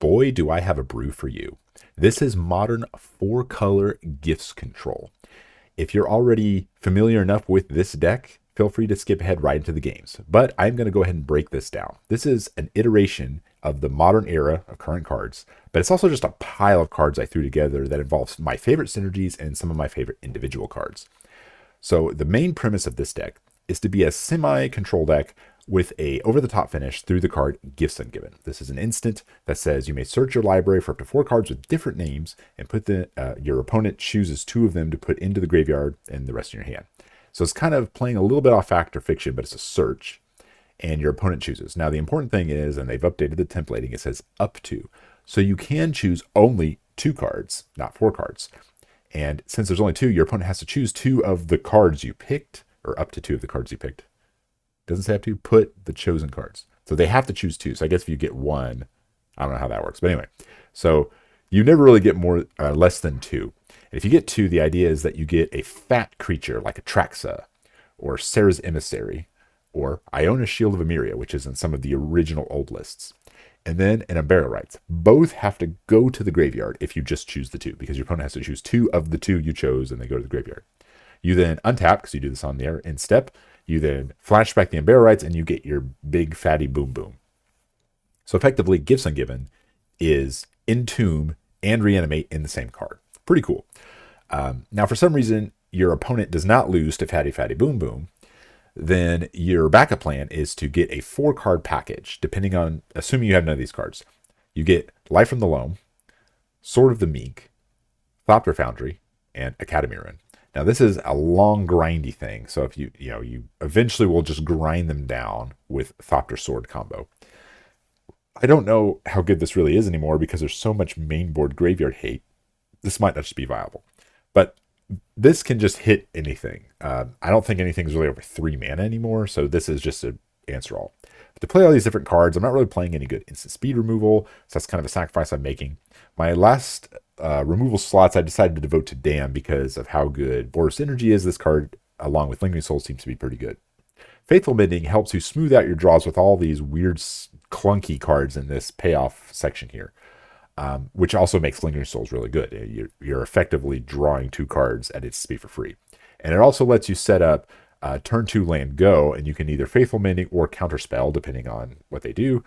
boy, do I have a brew for you. This is modern 4-color gifts control. If you're already familiar enough with this deck, feel free to skip ahead right into the games. But I'm going to go ahead and break this down. This is an iteration of the modern era of current cards, but it's also just a pile of cards I threw together that involves my favorite synergies and some of my favorite individual cards. So the main premise of this deck is to be a semi-control deck with a over-the-top finish through the card Gifts Ungiven. This is an instant that says you may search your library for up to 4 cards with different names and put your opponent chooses 2 of them to put into the graveyard and the rest in your hand. So it's kind of playing a little bit off fact or fiction, but it's a search, and your opponent chooses. Now, the important thing is, and they've updated the templating, it says up to. So you can choose only 2 cards, not 4 cards. And since there's only 2, your opponent has to choose 2 of the cards you picked, or up to 2 of the cards you picked. Doesn't say have to, put the chosen cards. So they have to choose 2. So I guess if you get 1, I don't know how that works. But anyway, so you never really get less than 2. And if you get 2, the idea is that you get a fat creature like a Traxa, or Sarah's Emissary, or Iona's Shield of Emeria, which is in some of the original old lists. And then an Unburial Rites. Both have to go to the graveyard if you just choose the 2, because your opponent has to choose 2 of the 2 you chose, and they go to the graveyard. You then untap, because you do this on the end step. You then flashback the Unburial Rites, and you get your big fatty boom boom. So effectively, Gifts Ungiven is Entomb and Reanimate in the same card. Pretty cool. Now, for some reason, your opponent does not lose to Fatty Fatty Boom Boom. Then your backup plan is to get a 4-card package, depending on, assuming you have none of these cards. You get Life from the Loam, Sword of the Meek, Thopter Foundry, and Academy Rune. Now, this is a long, grindy thing. So if you eventually will just grind them down with Thopter Sword combo. I don't know how good this really is anymore because there's so much mainboard graveyard hate. This might not just be viable. But this can just hit anything. I don't think anything's really over 3 mana anymore, so this is just an answer all. But to play all these different cards, I'm not really playing any good instant speed removal, so that's kind of a sacrifice I'm making. My last removal slots I decided to devote to Dam because of how good Boros Energy is. This card, along with Lingering Souls, seems to be pretty good. Faithful Mending helps you smooth out your draws with all these weird, clunky cards in this payoff section here. Which also makes Lingering Souls really good. You're effectively drawing 2 cards at its speed for free. And it also lets you set up turn 2 land go, and you can either Faithful Mending or Counterspell, depending on what they do,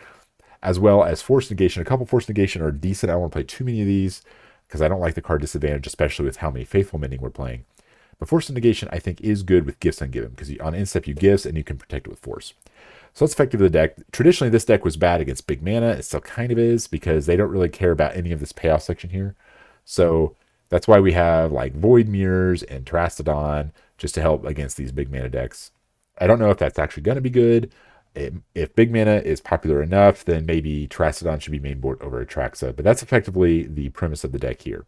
as well as Force Negation. A couple Force Negation are decent. I don't want to play too many of these because I don't like the card disadvantage, especially with how many Faithful Mending we're playing. But Force Negation, I think, is good with Gifts Ungiven because on instep you Gifts and you can protect it with Force. So that's effectively the deck. Traditionally, this deck was bad against big mana. It still kind of is because they don't really care about any of this payoff section here. So that's why we have like Void Mirrors and Terastodon just to help against these big mana decks. I don't know if that's actually going to be good. If big mana is popular enough, then maybe Terastodon should be mainboard over Atraxa. But that's effectively the premise of the deck here.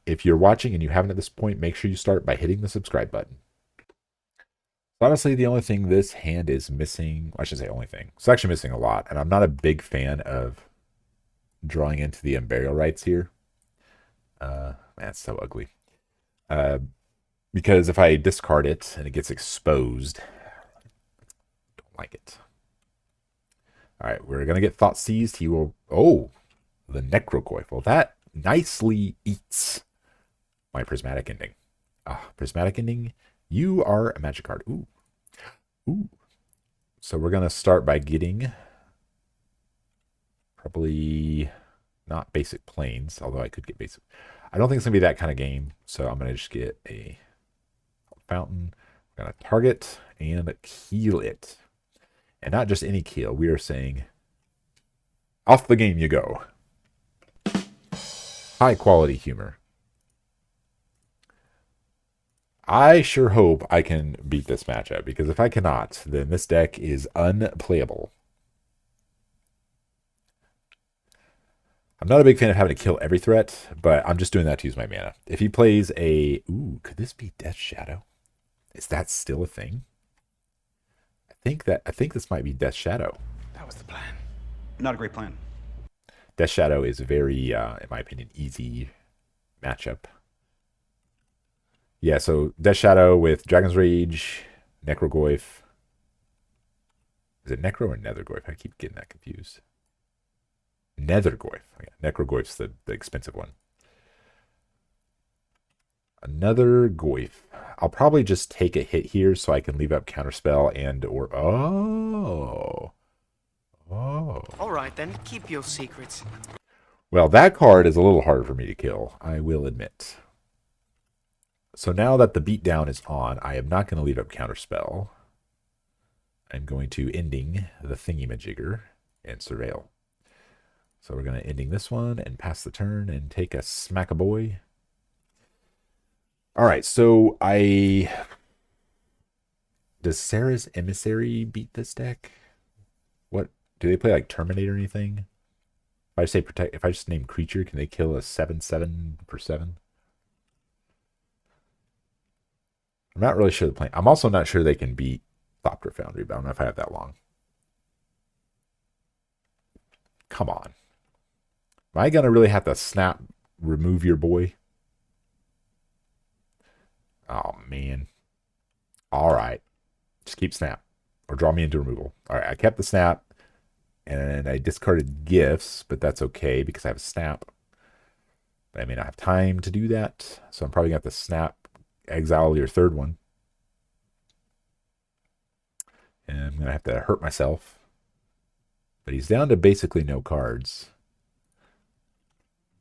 If you're watching and you haven't at this point, make sure you start by hitting the subscribe button. Honestly, the only thing this hand is missing, I should say only thing, it's actually missing a lot, and I'm not a big fan of drawing into the Unburial Rites here. Man, it's so ugly. Because if I discard it and it gets exposed, don't like it. All right, we're going to get Thought Seized. He will, the Necrocoif. Well, that nicely eats my Prismatic Ending. Prismatic Ending. You are a magic card. Ooh. So we're going to start by getting probably not basic planes, although I could get basic. I don't think it's going to be that kind of game, so I'm going to just get a fountain. We're going to target and keel it. And not just any keel. We are saying off the game you go. High quality humor. I sure hope I can beat this matchup, because if I cannot, then this deck is unplayable. I'm not a big fan of having to kill every threat, but I'm just doing that to use my mana. If he plays a... could this be Death Shadow? Is that still a thing? I think this might be Death Shadow. That was the plan. Not a great plan. Death Shadow is a very, in my opinion, easy matchup. Yeah, so Death Shadow with Dragon's Rage, Necrogoyf. Is it Necro or Nethergoyf? I keep getting that confused. Nethergoyf. Okay, Necrogoyf's the expensive one. Another Goyf. I'll probably just take a hit here so I can leave up Counterspell and or... Oh. Oh. All right, then. Keep your secrets. Well, that card is a little harder for me to kill, I will admit. So now that the beatdown is on, I am not going to leave up Counterspell. I'm going to ending the thingy-majigger and surveil. So we're going to ending this one and pass the turn and take a smack-a-boy. All right, so does Sarah's Emissary beat this deck? What do they play, like Terminator or anything? If I say protect, if I just name creature, can they kill a 7/7 for 7? I'm not really sure the plan. I'm also not sure they can beat Thopter Foundry, but I don't know if I have that long. Come on. Am I gonna really have to snap remove your boy? Oh man. All right. Just keep snap. Or draw me into removal. All right, I kept the snap. And I discarded gifts, but that's okay because I have a snap. I may not have time to do that. So I'm probably going to have to snap, exile your third one. And I'm going to have to hurt myself. But he's down to basically no cards.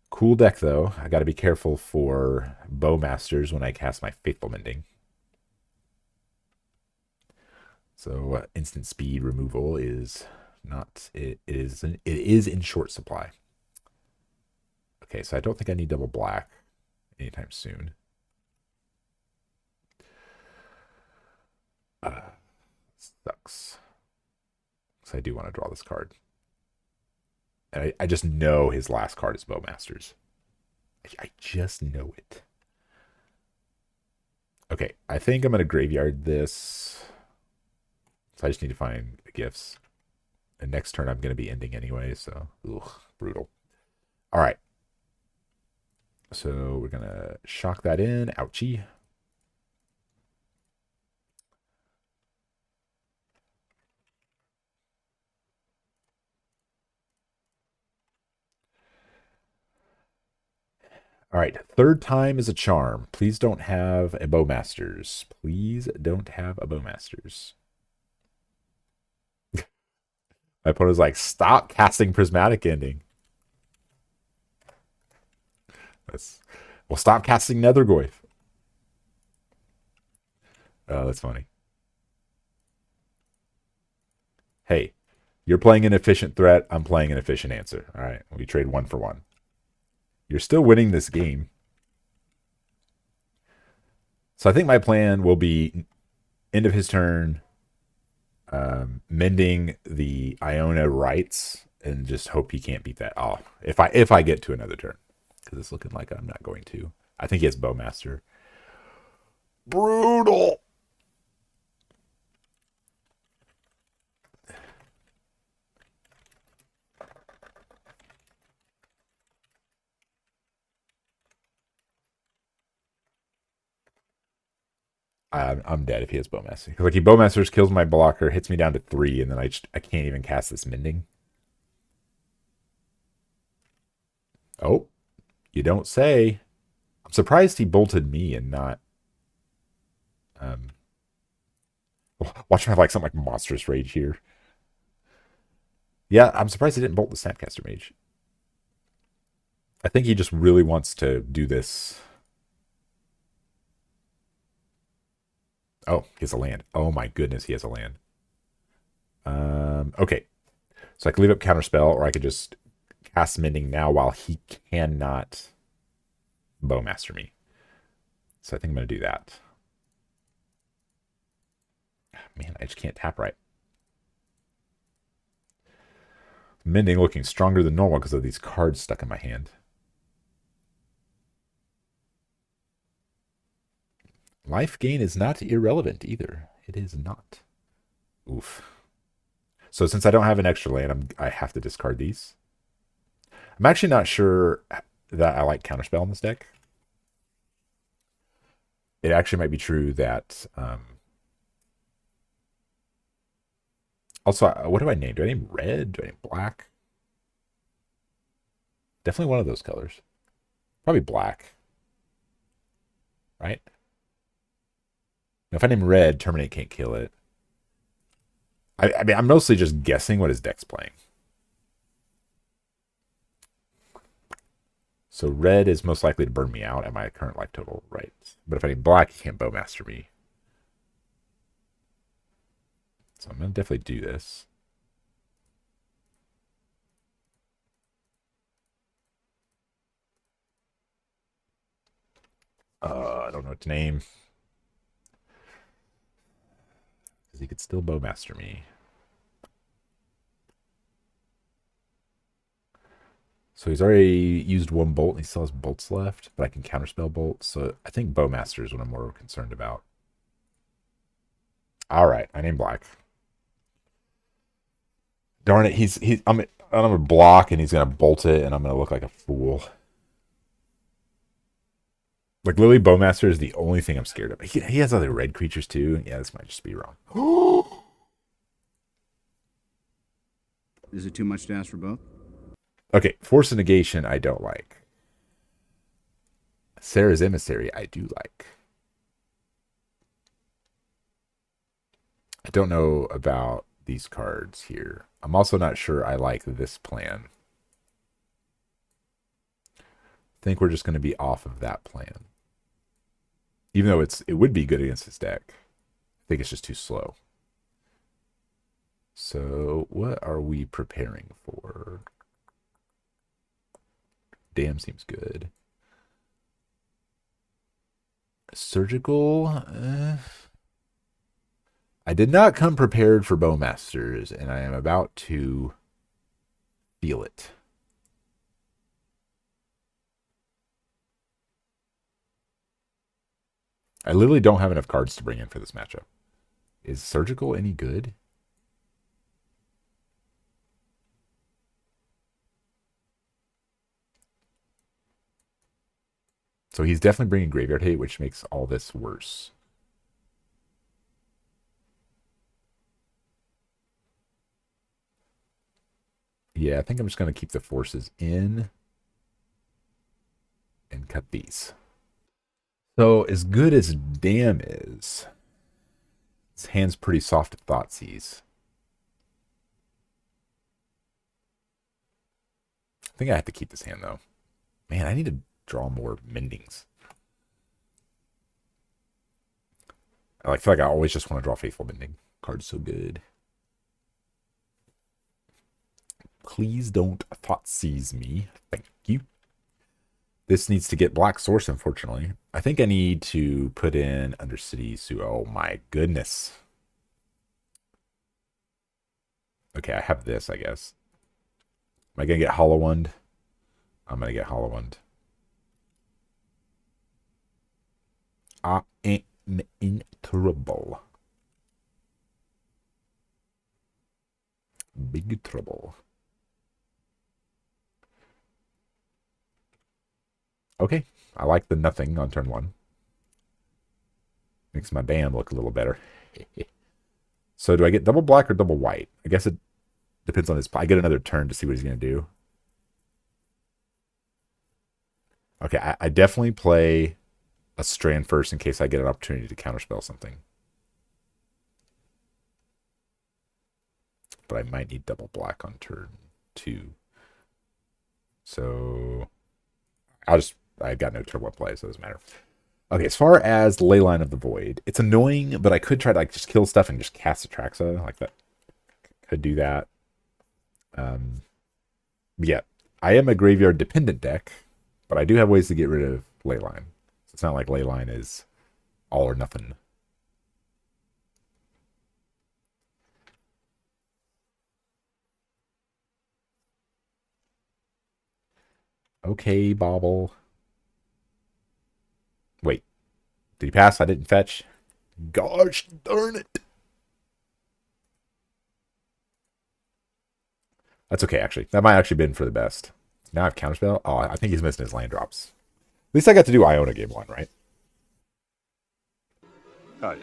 Cool deck, though. I got to be careful for Bowmasters when I cast my Faithful Mending. So instant speed removal is not, it is in short supply. Okay, so I don't think I need double black anytime soon. Sucks. So I do want to draw this card. And I just know his last card is Bowmasters. I just know it. Okay, I think I'm going to graveyard this. So I just need to find the gifts. And next turn I'm going to be ending anyway, so ugh, brutal. All right. So we're going to shock that in. Ouchie. All right. Third time is a charm. Please don't have a Bowmasters. Please don't have a Bowmasters. My opponent was like, stop casting Prismatic Ending. Well, stop casting Nethergoyf. Oh, that's funny. Hey, you're playing an efficient threat. I'm playing an efficient answer. All right. We trade 1 for 1. You're still winning this game. So I think my plan will be end of his turn, mending the Iona rights, and just hope he can't beat that. Oh, if I get to another turn, because it's looking like I'm not going to. I think he has Bowmaster. Brutal. I'm dead if he has Bowmaster. Like, he Bowmasters, kills my blocker, hits me down to 3, and then I can't even cast this mending. Oh, you don't say. I'm surprised he bolted me and not. Watch him have like something like Monstrous Rage here. Yeah, I'm surprised he didn't bolt the Snapcaster Mage. I think he just really wants to do this. Oh, he has a land. Oh my goodness, he has a land. Okay. So I can leave up Counterspell, or I could just cast Mending now while he cannot Bowmaster me. So I think I'm going to do that. Man, I just can't tap right. Mending looking stronger than normal because of these cards stuck in my hand. Life gain is not irrelevant either. It is not. Oof. So since I don't have an extra land, I have to discard these. I'm actually not sure that I like Counterspell in this deck. It actually might be true that... also, what do I name? Do I name red? Do I name black? Definitely one of those colors. Probably black. Right? Now, if I name red, Terminate can't kill it. I mean, I'm mostly just guessing what his deck's playing. So red is most likely to burn me out at my current life total, right? But if I name black, he can't Bowmaster me. So I'm going to definitely do this. I don't know what to name. Because he could still Bowmaster me. So he's already used one bolt and he still has bolts left, but I can counterspell bolts. So I think Bowmaster is what I'm more concerned about. All right, I named black. Darn it, I'm gonna block and he's gonna bolt it and I'm gonna look like a fool. Like Lily Bowmaster is the only thing I'm scared of. He has other red creatures too. Yeah, this might just be wrong. Is it too much to ask for both? Okay, Force of Negation I don't like. Sarah's Emissary I do like. I don't know about these cards here. I'm also not sure I like this plan. I think we're just going to be off of that plan. Even though it would be good against his deck. I think it's just too slow. So what are we preparing for? Damn seems good. Surgical. I did not come prepared for Bowmasters, and I am about to feel it. I literally don't have enough cards to bring in for this matchup. Is Surgical any good? So he's definitely bringing Graveyard Hate, which makes all this worse. Yeah, I think I'm just going to keep the forces in and cut these. So as good as Damn is, his hand's pretty soft at Thoughtseize. I think I have to keep this hand though. Man, I need to draw more Mendings. I feel like I always just want to draw Faithful Mending. Card's so good. Please don't Thoughtseize me. Thank you. This needs to get Black Source, unfortunately. I think I need to put in Undercity Sue. Oh my goodness. Okay, I have this, I guess. Am I going to get Hollow One? I'm going to get Hollow One. I am in trouble. Big trouble. Okay, I like the nothing on turn one. Makes my dam look a little better. So do I get double black or double white? I guess it depends on his... I get another turn to see what he's going to do. Okay, I definitely play a Strand first in case I get an opportunity to counterspell something. But I might need double black on turn 2. So I got no turn 1 play, so it doesn't matter. Okay, as far as Leyline of the Void, it's annoying, but I could try to just kill stuff and just cast Atraxa like that. Could do that. Yeah, I am a graveyard dependent deck, but I do have ways to get rid of Leyline. So it's not like Leyline is all or nothing. Okay, Bobble. Wait, did he pass? I didn't fetch. Gosh darn it. That's okay, actually. That might actually been for the best. Now I have Counterspell. Oh, I think he's missing his land drops. At least I got to do Iona game 1, right? Oh, yeah.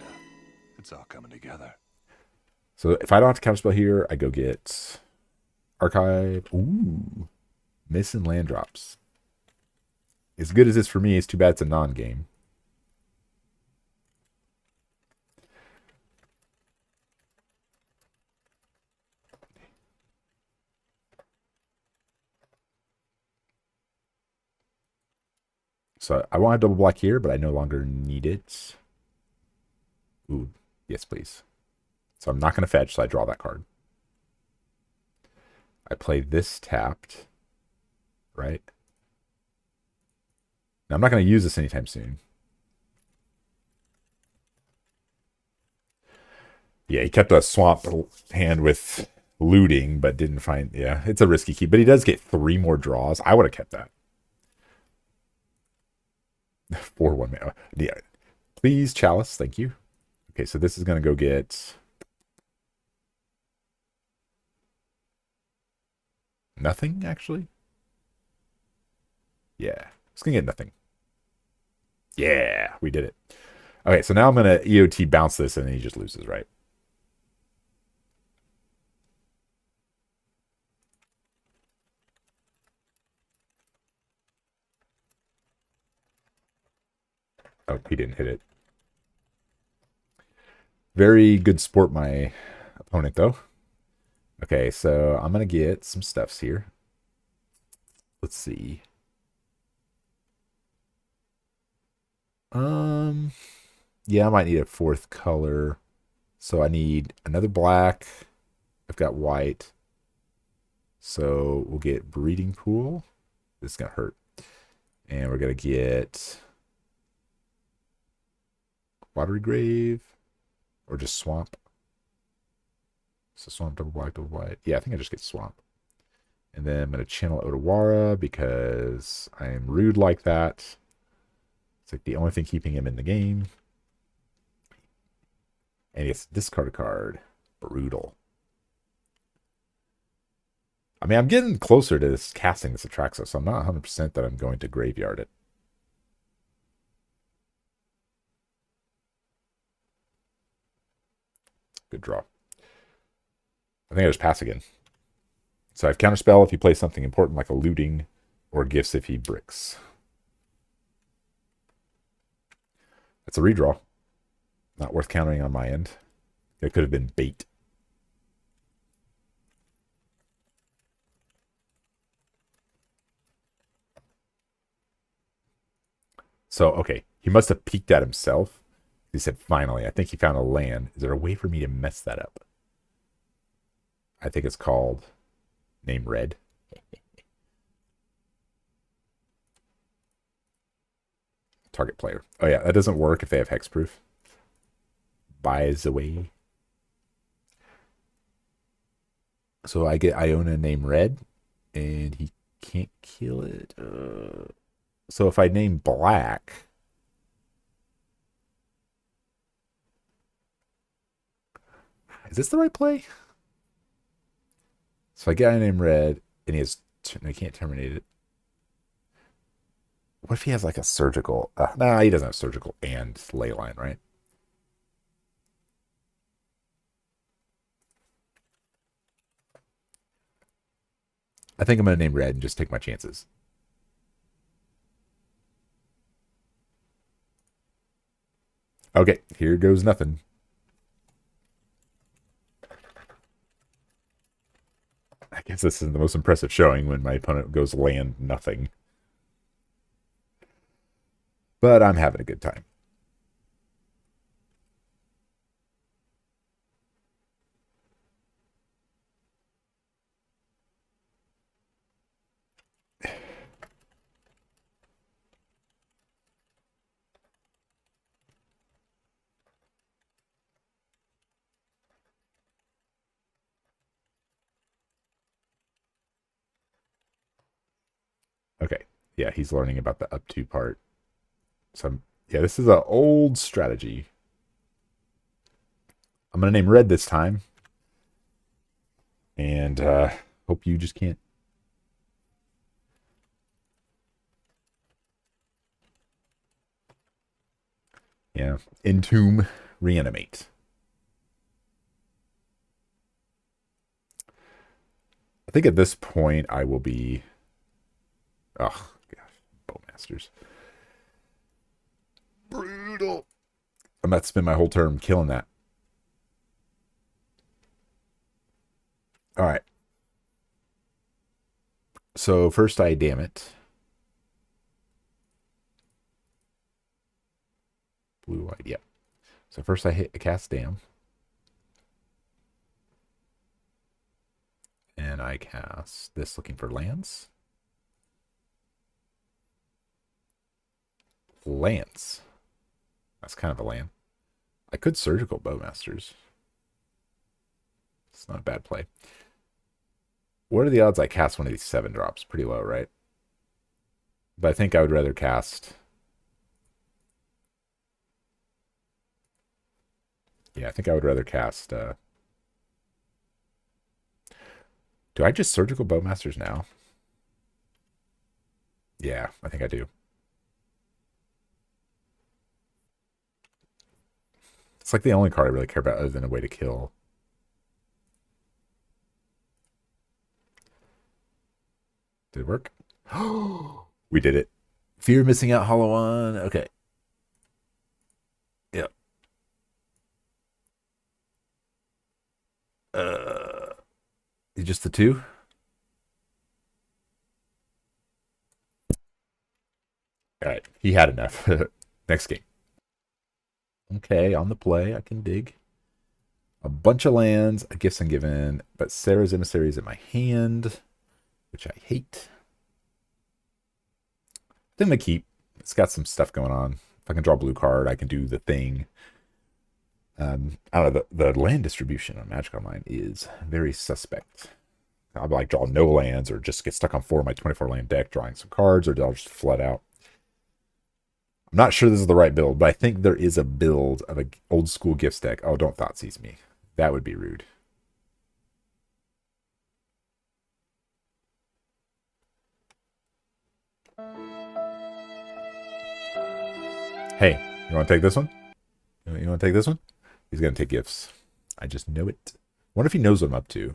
It's all coming together. So if I don't have to Counterspell here, I go get Archive. Ooh. Missing land drops. As good as this for me, it's too bad it's a non-game. So I won't have double black here, but I no longer need it. Ooh, yes, please. So I'm not going to fetch, so I draw that card. I play this tapped, right? Now, I'm not going to use this anytime soon. Yeah, he kept a swamp hand with looting, but didn't find... Yeah, it's a risky keep, but he does get 3 more draws. I would have kept that. 4-1 mana. Yeah. Please, Chalice, thank you. Okay, so this is going to go get... nothing, actually? Yeah, it's going to get nothing. Yeah, we did it. Okay, so now I'm going to EOT bounce this, and then he just loses, right? Oh, he didn't hit it. Very good sport, my opponent, though. Okay, so I'm going to get some stuffs here. Let's see. Yeah, I might need a 4th color. So I need another black. I've got white. So we'll get breeding pool. This is going to hurt. And we're going to get watery grave or just swamp. So swamp, double black, double white. Yeah, I think I just get swamp. And then I'm going to channel Otawara because I am rude like that. It's like the only thing keeping him in the game. And he gets to discard a card. Brutal. I mean, I'm getting closer to this casting this Atraxa, so I'm not 100% that I'm going to graveyard it. Good draw. I think I just pass again. So I have Counterspell if he plays something important like a looting, or Gifts if he bricks. That's a redraw. Not worth countering on my end. It could have been bait. So, okay. He must have peeked at himself. He said, finally, I think he found a land. Is there a way for me to mess that up? I think it's called Name Red. Target player. Oh, yeah. That doesn't work if they have hexproof. Buys away. So I get Iona Name Red, and he can't kill it. So if I name Black... Is this the right play? So I get Iona Name Red, and he has... I can't terminate it. What if he has like a surgical? Nah, he doesn't have surgical and leyline, right? I think I'm going to name Red and just take my chances. Okay, here goes nothing. I guess this is the most impressive showing when my opponent goes land nothing. But I'm having a good time. Okay. Yeah, he's learning about the up to part. So, yeah, this is an old strategy. I'm going to name Red this time. And hope you just can't. Yeah. Entomb, reanimate. I think at this point I will be Oh, gosh. Bowmasters. Brutal. I'm about to spend my whole term killing that. All right. So first I damn it. Blue, white, yep. So first I hit a cast dam. And I cast this looking for lands. Lands. That's kind of a land. I could surgical bowmasters. It's not a bad play. What are the odds I cast one of these 7-drops? Pretty low, right? But I think I would rather cast... Yeah, I think I would rather cast... Do I just surgical bowmasters now? Yeah, I think I do. It's like the only card I really care about other than a way to kill. Did it work? We did it. Fear of missing out, hollow one. Okay. Yep. Just the 2? All right. He had enough. Next game. Okay, on the play, I can dig. A bunch of lands, a Gifts Ungiven, but Sarah's Emissary is in my hand, which I hate. Then I'm gonna keep. It's got some stuff going on. If I can draw a blue card, I can do the thing. I don't know, the land distribution on Magic Online is very suspect. I'll like draw no lands or just get stuck on 4 of my 24 land deck drawing some cards, or I'll just flood out. I'm not sure this is the right build, but I think there is a build of an old school gifts deck. Oh, don't Thoughtseize me. That would be rude. Hey, you want to take this one? You want to take this one? He's going to take gifts. I just know it. I wonder if he knows what I'm up to.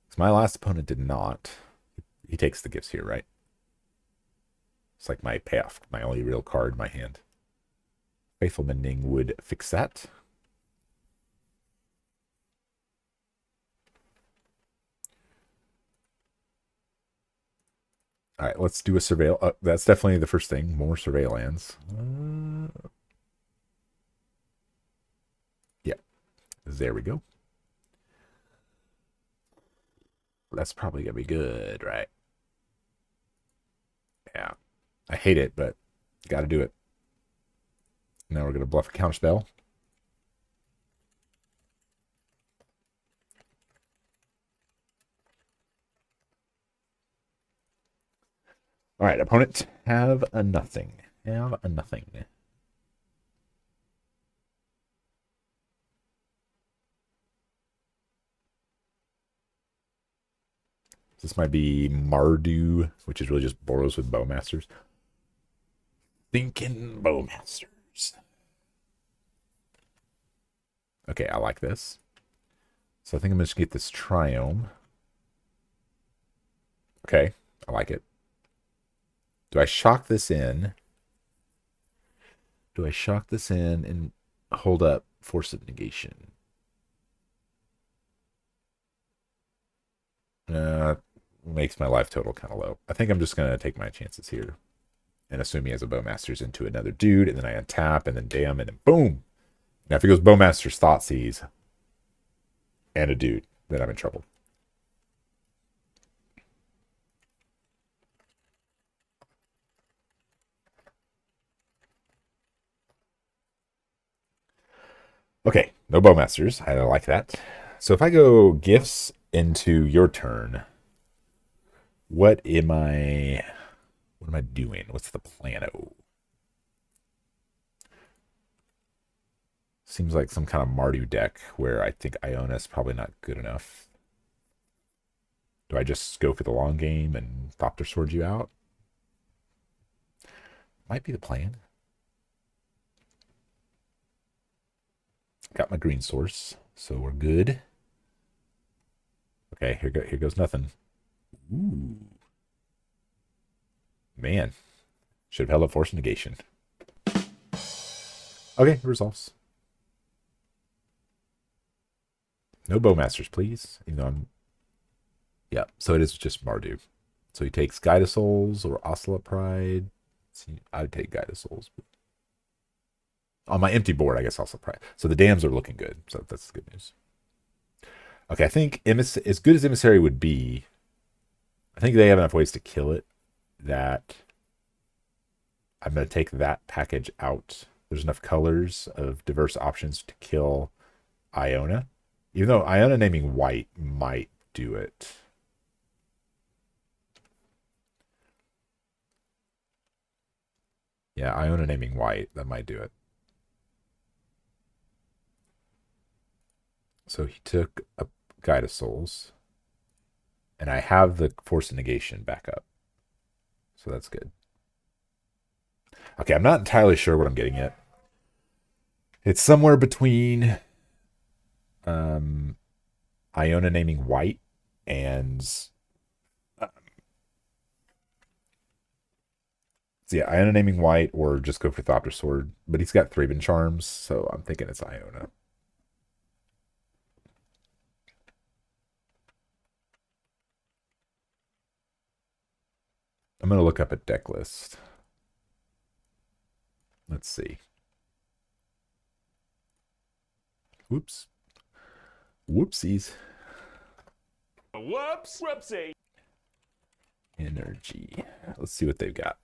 Because my last opponent did not. He takes the gifts here, right? It's like my payoff, my only real card in my hand. Faithful Mending would fix that. All right, let's do a surveil. That's definitely the first thing. More surveillance. Yeah, there we go. That's probably gonna be good, right? Yeah, I hate it, but got to do it. Now we're gonna bluff a counterspell. All right, opponent, have a nothing. Have a nothing. This might be Mardu, which is really just Boros with Bowmasters. Thinking Bowmasters. Okay, I like this. So I think I'm going to get this Triome. Okay, I like it. Do I shock this in? Do I shock this in and hold up Force of Negation? Makes my life total kind of low. I think I'm just going to take my chances here and assume he has a Bowmasters into another dude, and then I untap, and then damn, and then boom. Now if he goes Bowmasters, Thoughtseize, and a dude, then I'm in trouble. Okay, no Bowmasters. I like that. So if I go Gifts into your turn, what am I doing? What's the plano? Seems like some kind of Mardu deck where I think Iona's probably not good enough. Do I just go for the long game and Thopter Sword you out? Might be the plan. Got my green source, so we're good. Okay, here goes nothing. Ooh. Man, should have held up force negation. Okay, resolves. No bowmasters, please. Even though I'm... Yeah, so it is just Mardu. So he takes Guide of Souls or Ocelot Pride. See, I would take Guide of Souls. On my empty board, I guess Ocelot Pride. So the dams are looking good. So that's good news. Okay, I think as good as Emissary would be, I think they have enough ways to kill it that I'm going to take that package out. There's enough colors of diverse options to kill Iona. Even though Iona naming white might do it. Yeah, Iona naming white, that might do it. So he took a Guide of Souls. And I have the Force of Negation back up. So that's good. Okay, I'm not entirely sure what I'm getting yet. It's somewhere between Iona naming white and Iona naming white or just go for Thopter Sword. But he's got Thraben Charms, so I'm thinking it's Iona. I'm going to look up a deck list. Let's see. Whoops. Whoopsies. Whoops. Whoopsie. Energy. Let's see what they've got.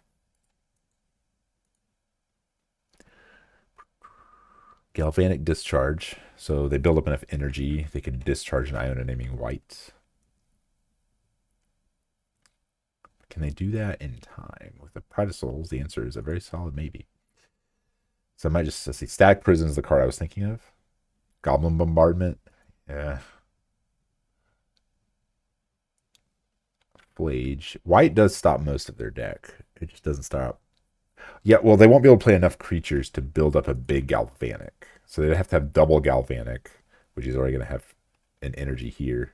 Galvanic Discharge. So they build up enough energy. They can discharge an Iona naming white. Can they do that in time? With the Pride of Souls, the answer is a very solid maybe. So I might just see. Static Prison is the card I was thinking of. Goblin Bombardment. Yeah. Flage. White does stop most of their deck. It just doesn't stop. Yeah, well, they won't be able to play enough creatures to build up a big Galvanic. So they'd have to have double Galvanic, which is already going to have an energy here.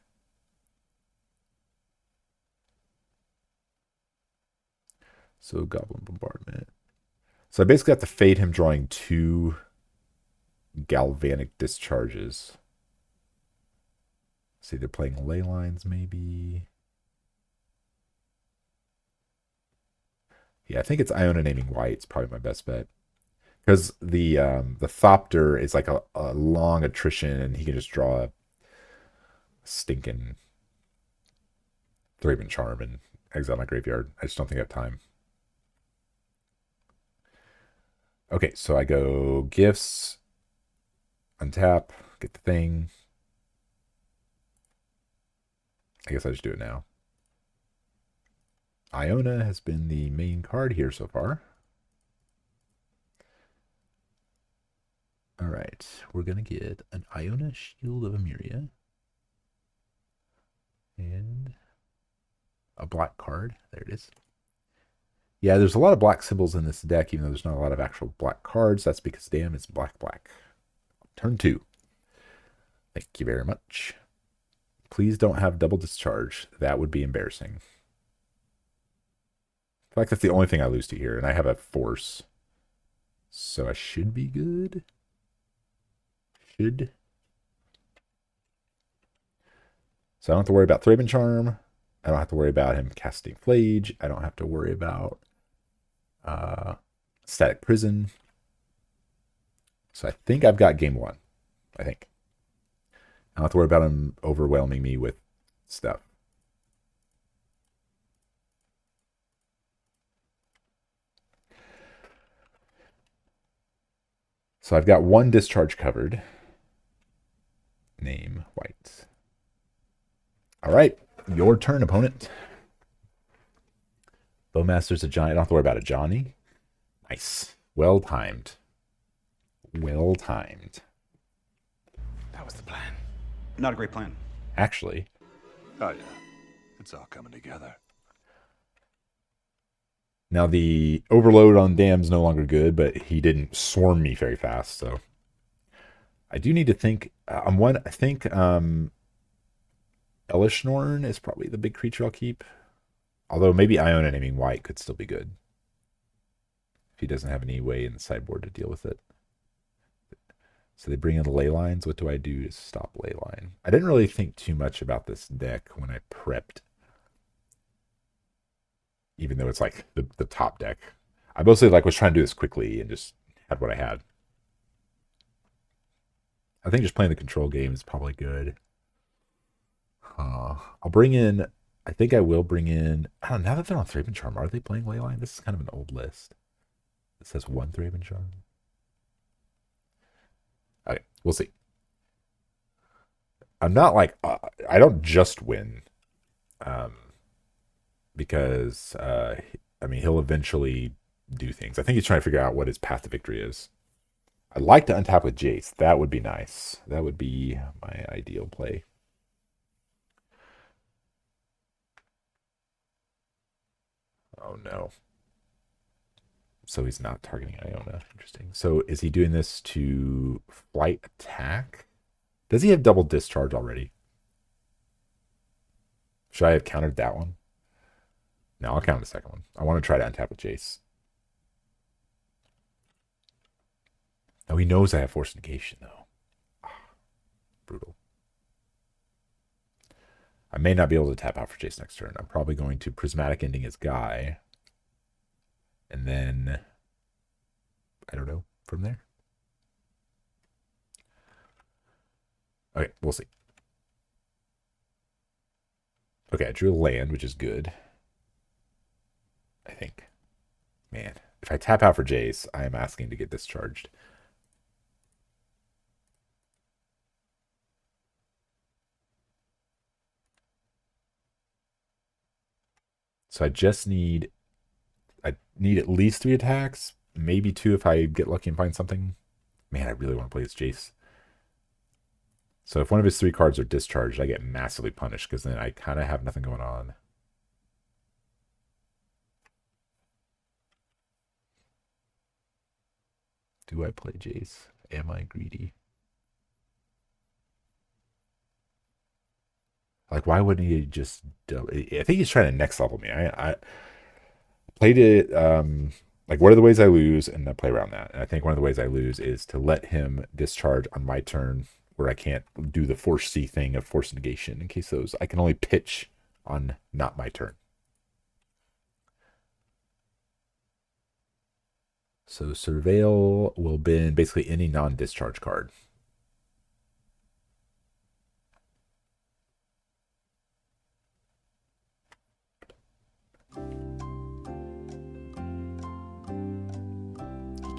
So Goblin Bombardment. So I basically have to fade him drawing 2 Galvanic Discharges. See, they're playing Ley Lines maybe. Yeah, I think it's Iona naming white. It's probably my best bet. Because the Thopter is like a long attrition, and he can just draw a stinking Thraben Charm and exile my graveyard. I just don't think I have time. Okay, so I go Gifts, untap, get the thing. I guess I just do it now. Iona has been the main card here so far. All right, we're going to get an Iona Shield of Emeria. And a black card. There it is. Yeah, there's a lot of black symbols in this deck, even though there's not a lot of actual black cards. That's because, damn, it's black. Turn 2. Thank you very much. Please don't have double discharge. That would be embarrassing. I feel like that's the only thing I lose to here, and I have a force. So I should be good. So I don't have to worry about Thraben Charm. I don't have to worry about him casting Flage. I don't have to worry about Static Prison. So I think I've got game 1. I think. I don't have to worry about him overwhelming me with stuff. So I've got 1 discharge covered. Name white. All right. Your turn, opponent. Bowmaster's a Johnny. I don't have to worry about a Johnny. Nice. Well timed. Well timed. That was the plan. Not a great plan. Actually. Oh, yeah. It's all coming together. Now the overload on Dam's no longer good, but he didn't swarm me very fast, so I do need to think. I think Elishnorn is probably the big creature I'll keep. Although maybe Iona naming white could still be good. If he doesn't have any way in the sideboard to deal with it. So they bring in ley lines. What do I do to stop ley line? I didn't really think too much about this deck when I prepped. Even though it's like the top deck. I mostly like was trying to do this quickly and just had what I had. I think just playing the control game is probably good. I'll bring in, I think I will bring in, I don't know, now that they're on Thraben Charm, are they playing Leyline? This is kind of an old list. It says one Thraben Charm. Okay, we'll see. I'm not like, I don't just win. Because, I mean, he'll eventually do things. I think he's trying to figure out what his path to victory is. I'd like to untap with Jace. That would be nice. That would be my ideal play. Oh, no. So he's not targeting Iona. Interesting. So is he doing this to flight attack? Does he have double discharge already? Should I have countered that one? No, I'll counter the second one. I want to try to untap with Jace. Oh, he knows I have Force Negation, though. Brutal. I may not be able to tap out for Jace next turn. I'm probably going to Prismatic Ending his guy. And then, I don't know, from there. Okay, we'll see. Okay, I drew a land, which is good. I think. Man, if I tap out for Jace, I am asking to get discharged. So I just need, I need at least 3 attacks, maybe 2 if I get lucky and find something. Man, I really want to play this Jace. So if one of his 3 cards are discharged, I get massively punished because then I kind of have nothing going on. Do I play Jace? Am I greedy? Like, why wouldn't he just... I think he's trying to next level me. I played it... like, what are the ways I lose? And I play around that. And I think one of the ways I lose is to let him discharge on my turn where I can't do the Force C thing of Force Negation. In case those... I can only pitch on not my turn. So Surveil will bin basically any non-discharge card.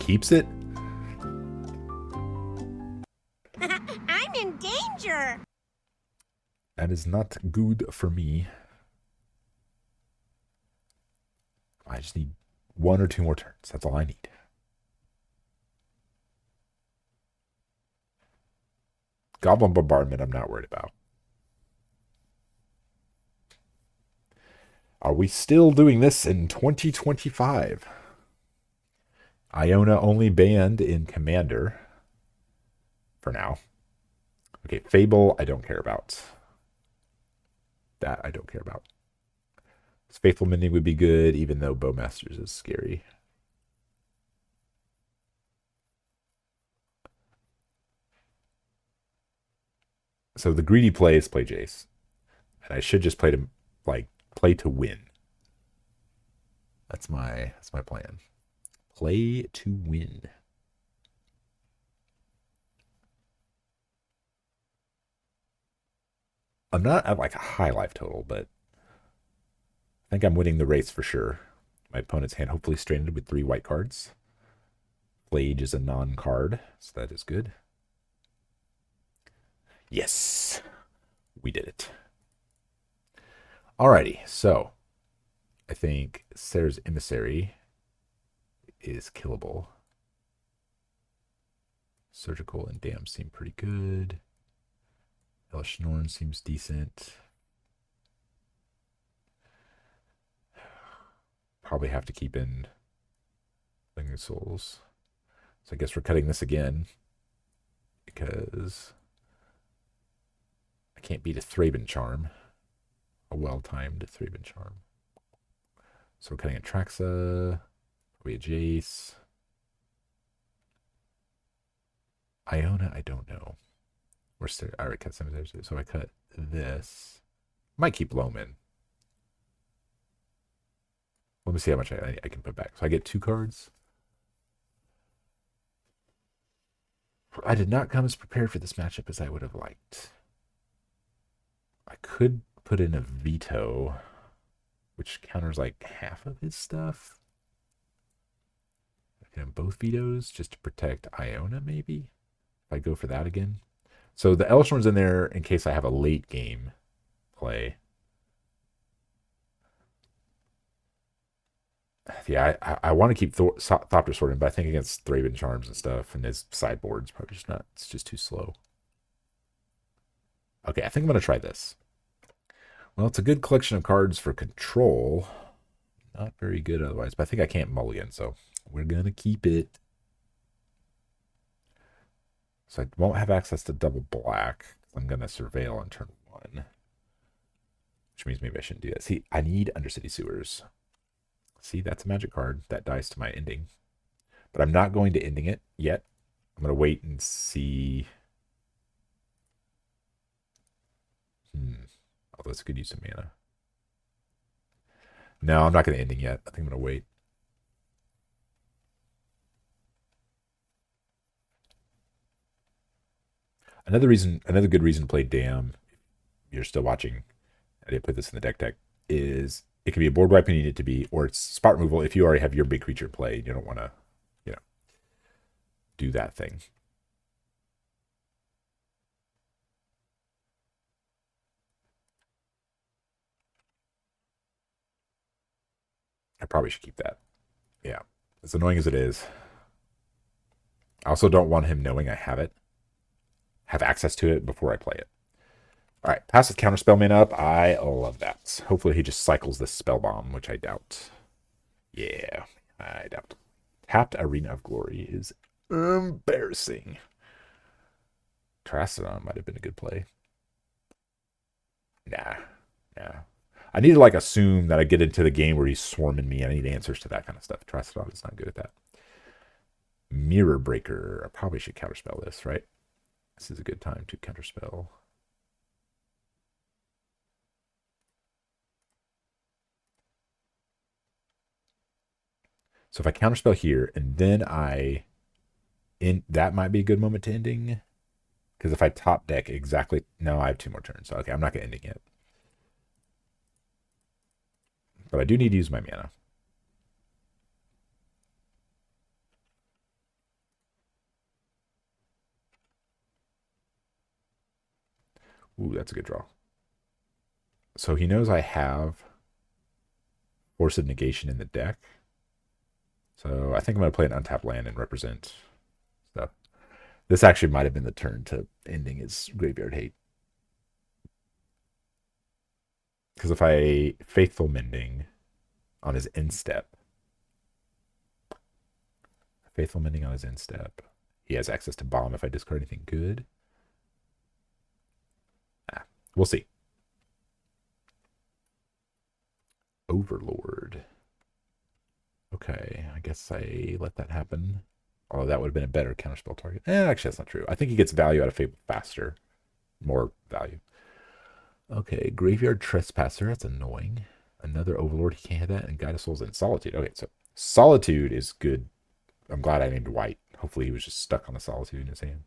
Keeps it? I'm in danger. That is not good for me. I just need 1 or 2 more turns. That's all I need. Goblin Bombardment, I'm not worried about. Are we still doing this in 2025? Iona only banned in Commander. For now. Okay, Fable, I don't care about. That I don't care about. Faithful Mending would be good, even though Bowmasters is scary. So the greedy play is play Jace. And I should just play to play to win. That's my plan. Play to win. I'm not at like a high life total, but I think I'm winning the race for sure. My opponent's hand hopefully stranded with 3 white cards. Flage is a non-card, so that is good. Yes, we did it. Alrighty, so I think Sarah's Emissary is killable. Surgical and Dam seem pretty good. Elshnorn seems decent. Probably have to keep in Lingering Souls. So I guess we're cutting this again because I can't beat a Thraben Charm. A well-timed Thraben Charm. So we're cutting a Traxa, probably a Jace. Iona, I don't know. I already cut some of those, so I cut this. Might keep Loman. Let me see how much I can put back. So I get 2 cards. I did not come as prepared for this matchup as I would have liked. I could put in a veto, which counters like half of his stuff. I can have both vetoes just to protect Iona, maybe. If I go for that again. So the Elshorn's in there in case I have a late game play. Yeah, I want to keep Thopter Sword in, but I think against Thraben Charms and stuff and his sideboard's probably just not. It's just too slow. Okay, I think I'm going to try this. Well, it's a good collection of cards for control. Not very good otherwise, but I think I can't mulligan, so we're going to keep it. So I won't have access to double black. I'm going to surveil on turn 1. Which means maybe I shouldn't do that. See, I need Undercity Sewers. See, that's a magic card. That dies to my ending. But I'm not going to ending it yet. I'm going to wait and see. Although it's a good use of mana. No, I'm not going to ending yet. I think I'm going to wait. Another good reason to play Dam, if you're still watching, I didn't put this in the deck, is it can be a board wipe when you need it to be, or it's spot removal if you already have your big creature in play and you don't want to, do that thing. I probably should keep that. Yeah. As annoying as it is. I also don't want him knowing I have it. Have access to it before I play it. All right, passive counterspell mana up. I love that. Hopefully he just cycles this spell bomb, which I doubt. Yeah, I doubt. Tapped Arena of Glory is embarrassing. Terrastodon might have been a good play. Nah. I need to like assume that I get into the game where he's swarming me. I need answers to that kind of stuff. Terrastodon is not good at that. Mirror Breaker. I probably should counterspell this, right? This is a good time to counterspell. So if I counterspell here and then that might be a good moment to ending. Because if I top deck exactly, no, I have 2 more turns. So okay, I'm not going to ending yet. But I do need to use my mana. Ooh, that's a good draw. So he knows I have Force of Negation in the deck. So I think I'm going to play an untapped land and represent stuff. This actually might have been the turn to ending his Graveyard Hate. Because if I Faithful Mending on his instep, he has access to bomb if I discard anything good. We'll see. Overlord. Okay, I guess I let that happen. Although that would have been a better counterspell target. Actually, that's not true. I think he gets value out of Fable faster. More value. Okay, Graveyard Trespasser. That's annoying. Another Overlord. He can't have that. And Guide of Souls and Solitude. Okay, so Solitude is good. I'm glad I named White. Hopefully he was just stuck on the Solitude in his hand.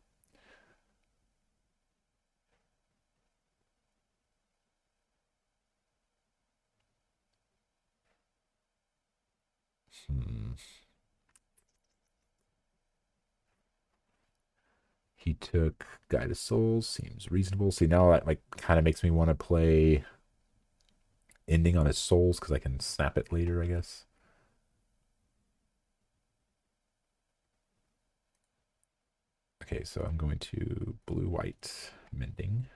He took Guide of Souls. Seems reasonable. See, now that like kind of makes me want to play ending on his souls because I can snap it later, I guess. Okay, so I'm going to blue-white mending.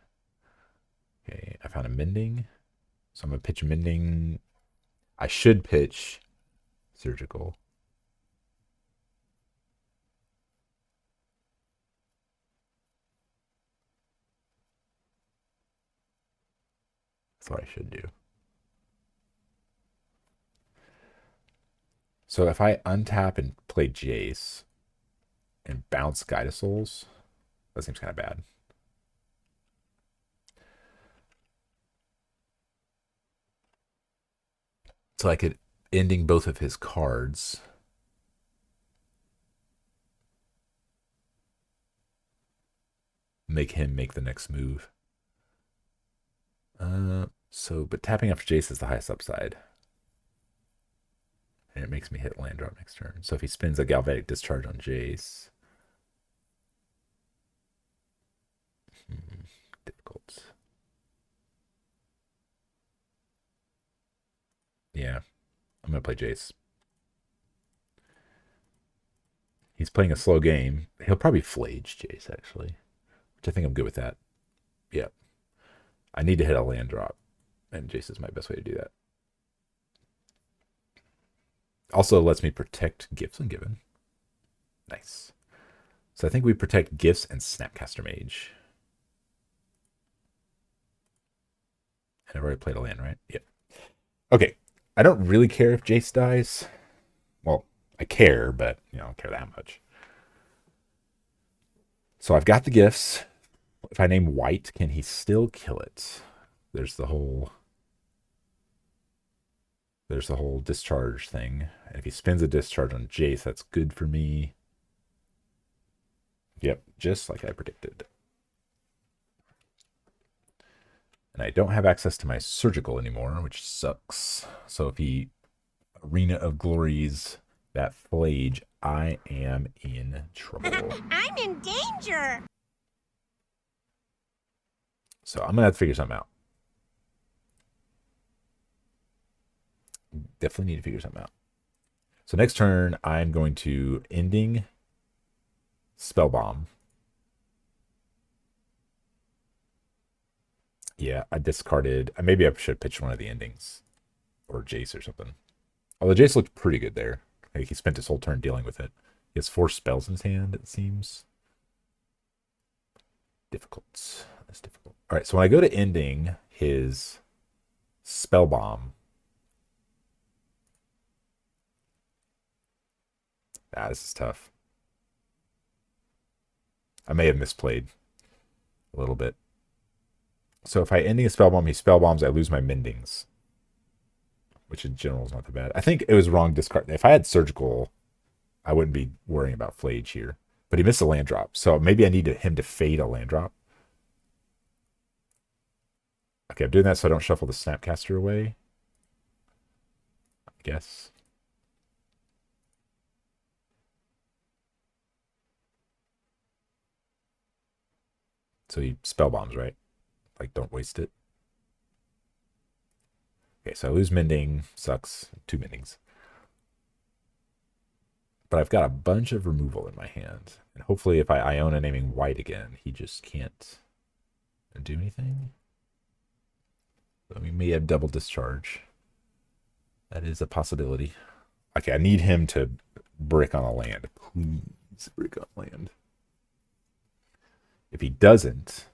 Okay, I found a mending. So I'm going to pitch mending. I should pitch surgical. That's what I should do. So if I untap and play Jace and bounce Guide of Souls, that seems kind of bad. So I could ending both of his cards. Make him make the next move. But tapping after Jace is the highest upside. And it makes me hit land drop next turn. So if he spins a Galvanic Discharge on Jace. Difficult. Yeah, I'm going to play Jace. He's playing a slow game. He'll probably flage Jace, actually. Which I think I'm good with that. Yeah. I need to hit a land drop. And Jace is my best way to do that. Also lets me protect Gifts Ungiven. Nice. So I think we protect Gifts and Snapcaster Mage. And I've already played a land, right? Yep. Okay. I don't really care if Jace dies. Well, I care, but I don't care that much. So I've got the gifts. If I name white, can he still kill it? There's the whole discharge thing. And if he spins a discharge on Jace, that's good for me. Yep, just like I predicted. And I don't have access to my surgical anymore, which sucks. So if he Arena of Glories that flage, I am in trouble. I'm in danger. So I'm going to have to figure something out. Definitely need to figure something out. So next turn, I'm going to ending Spellbomb. Yeah, I discarded. Maybe I should pitch one of the endings. Or Jace or something. Although Jace looked pretty good there. Like he spent his whole turn dealing with it. He has 4 spells in his hand, it seems. Difficult. That's difficult. All right, so when I go to ending his Spellbomb. This is tough. I may have misplayed a little bit. So if I ending a Spellbomb, he Spellbombs, I lose my Mendings. Which in general is not that bad. I think it was wrong discard. If I had Surgical, I wouldn't be worrying about Flage here. But he missed a land drop. So maybe I need him to fade a land drop. Okay, I'm doing that so I don't shuffle the Snapcaster away. I guess. So he spell bombs, right? Like, don't waste it. Okay, so I lose Mending. Sucks. 2 Mendings. But I've got a bunch of removal in my hand. And hopefully if I Iona naming white again, he just can't do anything. So we may have double discharge. That is a possibility. Okay, I need him to brick on a land. Please brick on land. If he doesn't,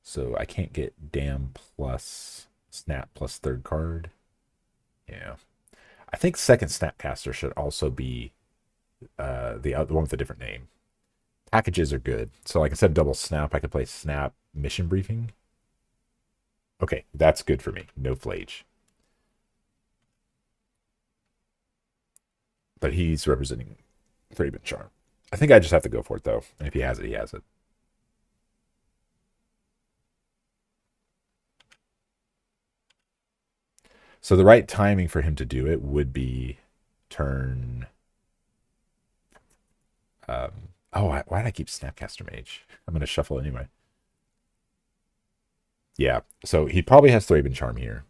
so I can't get Dam plus Snap plus 3rd card. Yeah. I think second Snapcaster should also be the one with a different name. Packages are good. So like I said, double Snap, I could play Snap Mission Briefing. Okay, that's good for me. No Flage. But he's representing Thraben Charm. I think I just have to go for it, though. And if he has it, he has it. So the right timing for him to do it would be turn... why did I keep Snapcaster Mage? I'm going to shuffle anyway. Yeah, so he probably has Thraben Charm here.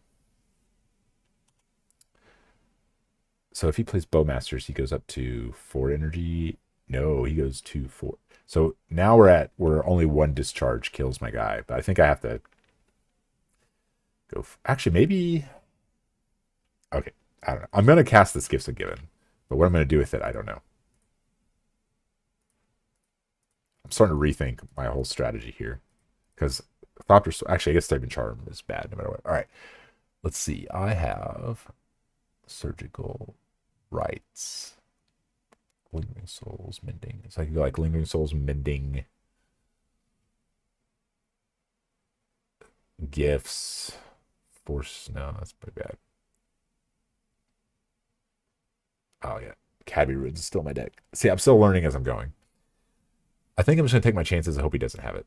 So if he plays Bowmasters, he goes up to 4 energy. No, he goes to 4. So now we're only 1 discharge kills my guy. But I think I have to go. Actually, maybe. Okay, I don't know. I'm going to cast this Gifts Ungiven. But what I'm going to do with it, I don't know. I'm starting to rethink my whole strategy here. Because Thopter, actually, I guess Thraben Charm is bad no matter what. All right, let's see. I have Surgical Rites. Lingering Souls, Mending. So I could go like Lingering Souls, Mending. Gifts. Force. No, that's pretty bad. Oh, yeah. Cadby Ruins is still my deck. See, I'm still learning as I'm going. I think I'm just going to take my chances. I hope he doesn't have it.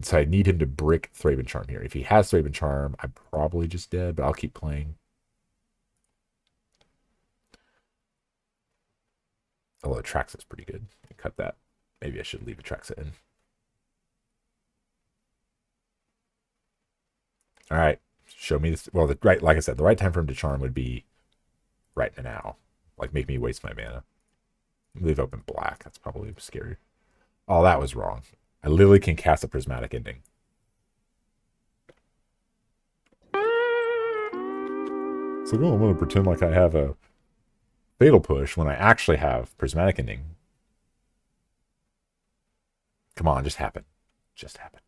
So I need him to brick Thraben Charm here. If he has Thraben Charm, I'm probably just dead, but I'll keep playing. Although Traxa's pretty good. Cut that. Maybe I should leave Traxa in. All right. Show me this. Well, like I said, the right time for him to charm would be right now. Like, make me waste my mana. Leave open black. That's probably scary. Oh, that was wrong. I literally can cast a Prismatic Ending. So I'm going to pretend like I have a Fatal Push when I actually have Prismatic Ending. Come on, just happen. Just happen.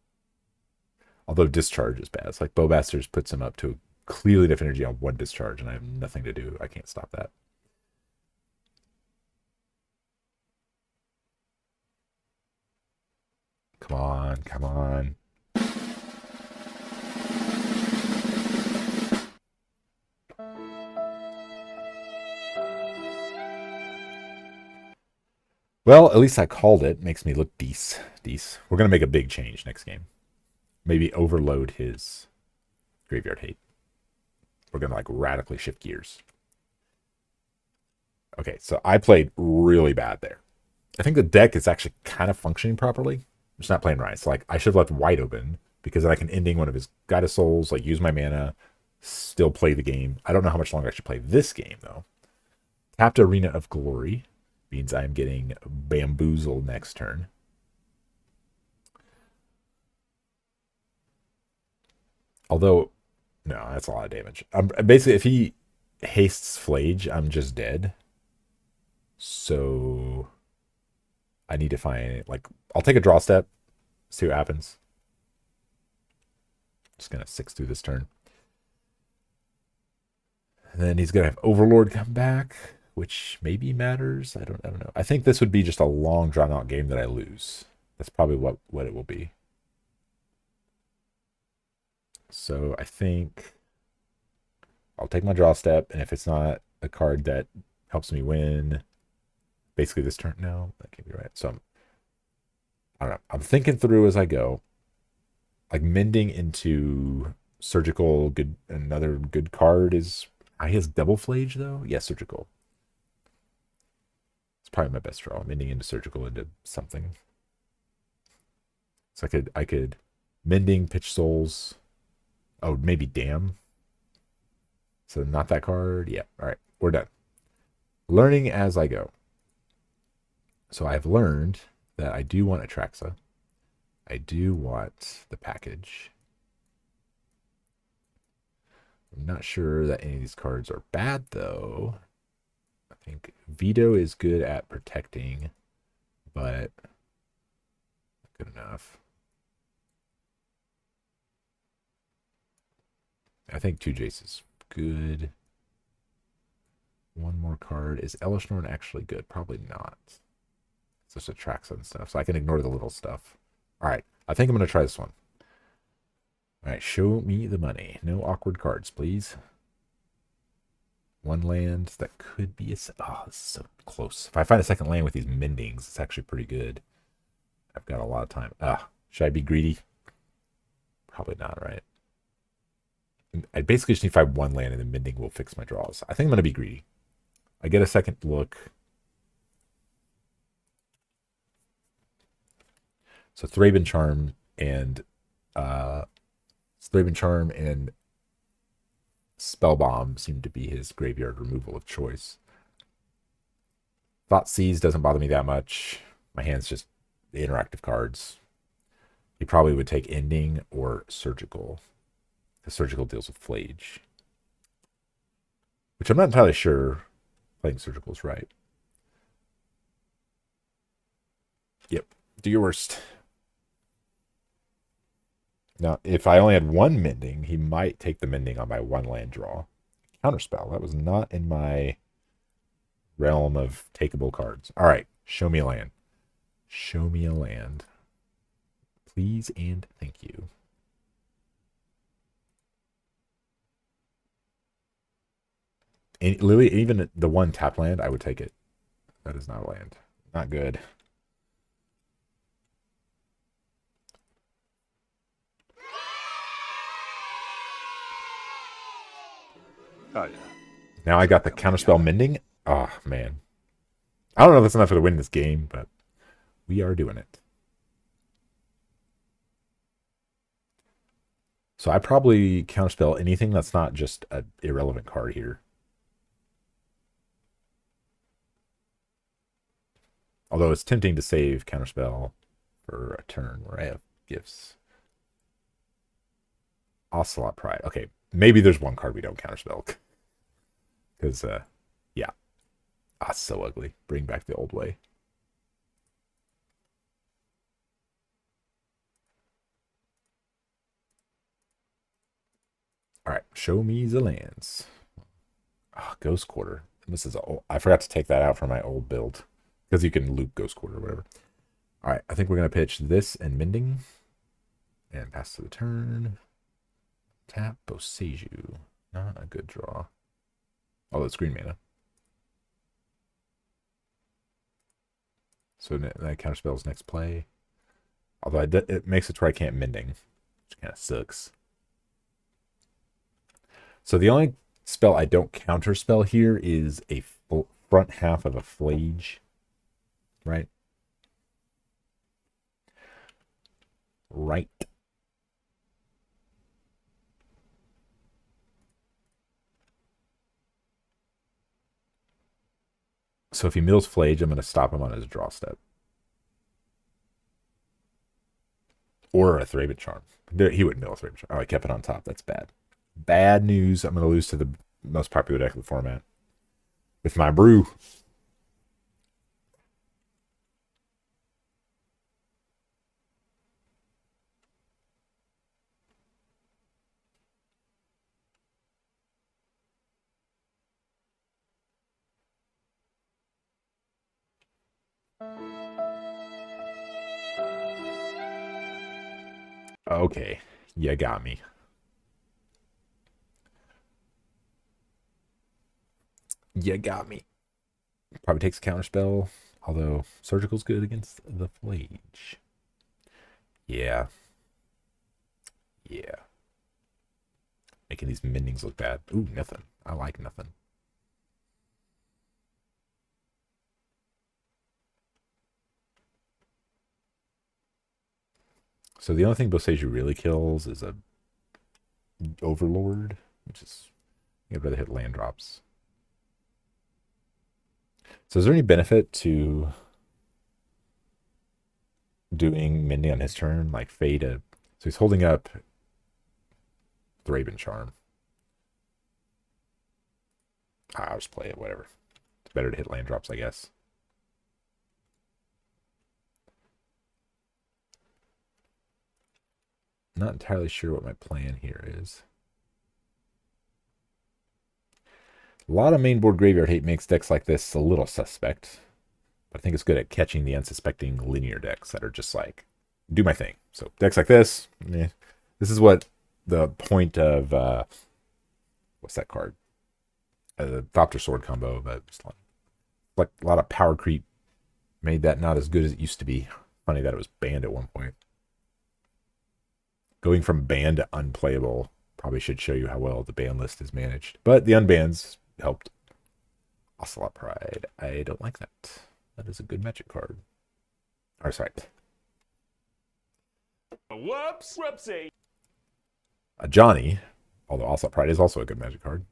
Although Discharge is bad. It's like Bowbasters puts him up to clearly different energy on one Discharge, and I have nothing to do. I can't stop that. Come on, come on. Well, at least I called it. Makes me look decent. We're going to make a big change next game. Maybe overload his Graveyard Hate. We're going to like radically shift gears. Okay, so I played really bad there. I think the deck is actually kind of functioning properly. I'm just not playing right. So like I should have left wide open because then I can ending one of his Guide of Souls, like use my mana, still play the game. I don't know how much longer I should play this game though. Tapped Arena of Glory means I'm getting bamboozled next turn. Although, no, that's a lot of damage. Basically, if he hastes Flage, I'm just dead. So I need to find, like, I'll take a draw step, see what happens. Just going to 6 through this turn. And then he's going to have Overlord come back, which maybe matters. I don't know. I think this would be just a long, drawn-out game that I lose. That's probably what it will be. So I think I'll take my draw step, and if it's not a card that helps me win, basically this turn, no, that can't be right. So I don't know. I'm thinking through as I go. Like mending into Surgical, good. Another good card is. He has Double Flage though. Yes, Surgical. It's probably my best draw. Mending into Surgical into something. So I could mending, pitch souls. Oh, maybe Damn. So not that card. Yeah. All right. We're done. Learning as I go. So I've learned that I do want Atraxa. I do want the package. I'm not sure that any of these cards are bad, though. I think Veto is good at protecting, but not good enough. I think 2 Jace is good. One more card. Is Elishnorn actually good? Probably not. It's just Atraxa and stuff, so I can ignore the little stuff. All right, I think I'm going to try this one. All right, show me the money. No awkward cards, please. One land that could be a... Oh, this is so close. If I find a second land with these mendings, it's actually pretty good. I've got a lot of time. Should I be greedy? Probably not, right? I basically just need to find one land and then mending will fix my draws. I think I'm going to be greedy. I get a second look. So Thraben Charm and Spell Bomb seem to be his graveyard removal of choice. Thought Seize doesn't bother me that much. My hand's just the interactive cards. He probably would take Ending or Surgical. The Surgical deals with Flage. Which I'm not entirely sure playing Surgical is right. Yep. Do your worst. Now, if I only had one mending, he might take the mending on my one land draw. Counterspell. That was not in my realm of takeable cards. All right, show me a land. Show me a land. Please and thank you. And Lily, even the one tap land, I would take it. That is not a land. Not good. Oh, yeah. Now I got the counterspell mending. Oh, man. I don't know if that's enough to win this game, but we are doing it. So I probably counterspell anything that's not just an irrelevant card here. Although it's tempting to save counterspell for a turn where I have gifts. Ocelot Pride. Okay, maybe there's one card we don't counterspell. Because, yeah. Ah, so ugly. Bring back the old way. All right, show me the lands. Oh, Ghost Quarter. This is old. I forgot to take that out from my old build. Because you can loop Ghost Quarter or whatever. All right, I think we're going to pitch this and Mending. And pass to the turn. Tap Boseiju. Not a good draw. Although it's green mana. So that counterspells next play. Although it makes it to where I can't Mending. Which kind of sucks. So the only spell I don't counterspell here is a front half of a Flage. Right? Right. So if he mills Flage, I'm going to stop him on his draw step. Or a Thraben Charm. He wouldn't mill a Thraben Charm. Oh, I kept it on top. That's bad. Bad news. I'm going to lose to the most popular deck of the format. With my brew. Okay. You got me. You got me. Probably takes a counterspell. Although Surgical's good against the Flage. Yeah. Yeah. Making these Mendings look bad. Ooh, nothing. I like nothing. So the only thing Boseiju really kills is a Overlord, which is I'd rather hit land drops. So is there any benefit to doing Mending on his turn? Like fade a so he's holding up Thraben Charm. I'll just play it, whatever. It's better to hit land drops, I guess. Not entirely sure what my plan here is. A lot of mainboard graveyard hate makes decks like this a little suspect. But I think it's good at catching the unsuspecting linear decks that are just like, do my thing. So decks like this, this is what the point of, what's that card? The Thopter Sword combo, but just like a lot of power creep made that not as good as it used to be. Funny that it was banned at one point. Going from banned to unplayable probably should show you how well the ban list is managed. But the unbans helped. Ocelot Pride. I don't like that. That is a good magic card. Or sorry. Whoops! Whoopsie! A Johnny, although Ocelot Pride is also a good magic card.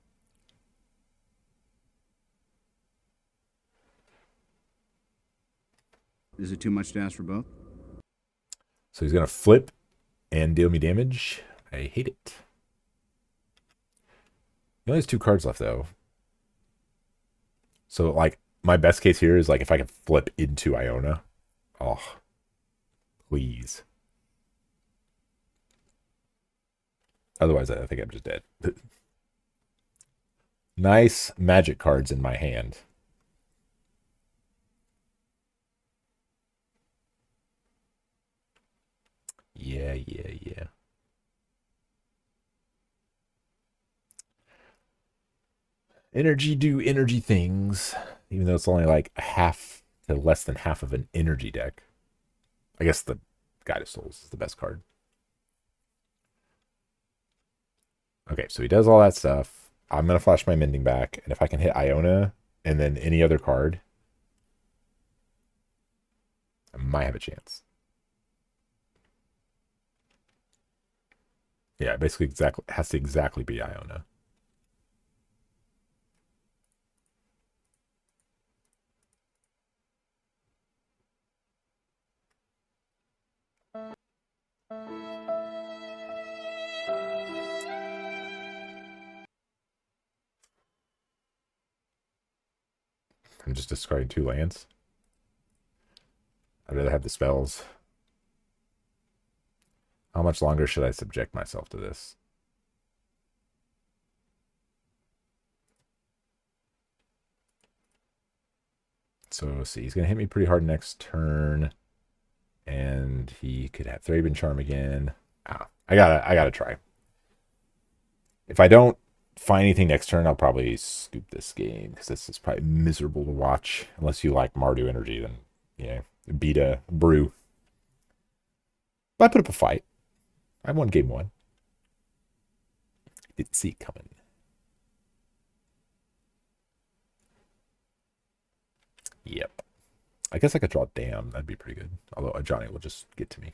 Is it too much to ask for both? So he's going to flip and deal me damage. I hate it. He only has 2 cards left, though. So, like, my best case here is, like, if I can flip into Iona. Oh, please. Otherwise, I think I'm just dead. Nice magic cards in my hand. Yeah. Energy do energy things, even though it's only like half to less than half of an energy deck. I guess the Guide of Souls is the best card. Okay, so he does all that stuff. I'm going to flash my Mending back, and if I can hit Iona and then any other card, I might have a chance. Yeah, basically exactly has to exactly be Iona. I'm just discarding 2 lands. I'd rather have the spells. How much longer should I subject myself to this? So let's see. He's going to hit me pretty hard next turn. And he could have Thraben Charm again. I gotta try. If I don't find anything next turn, I'll probably scoop this game because this is probably miserable to watch. Unless you like Mardu Energy, then yeah, beat a brew. But I put up a fight. I won game 1. Didn't see it coming. Yep. I guess I could draw Damn. That'd be pretty good. Although Johnny will just get to me.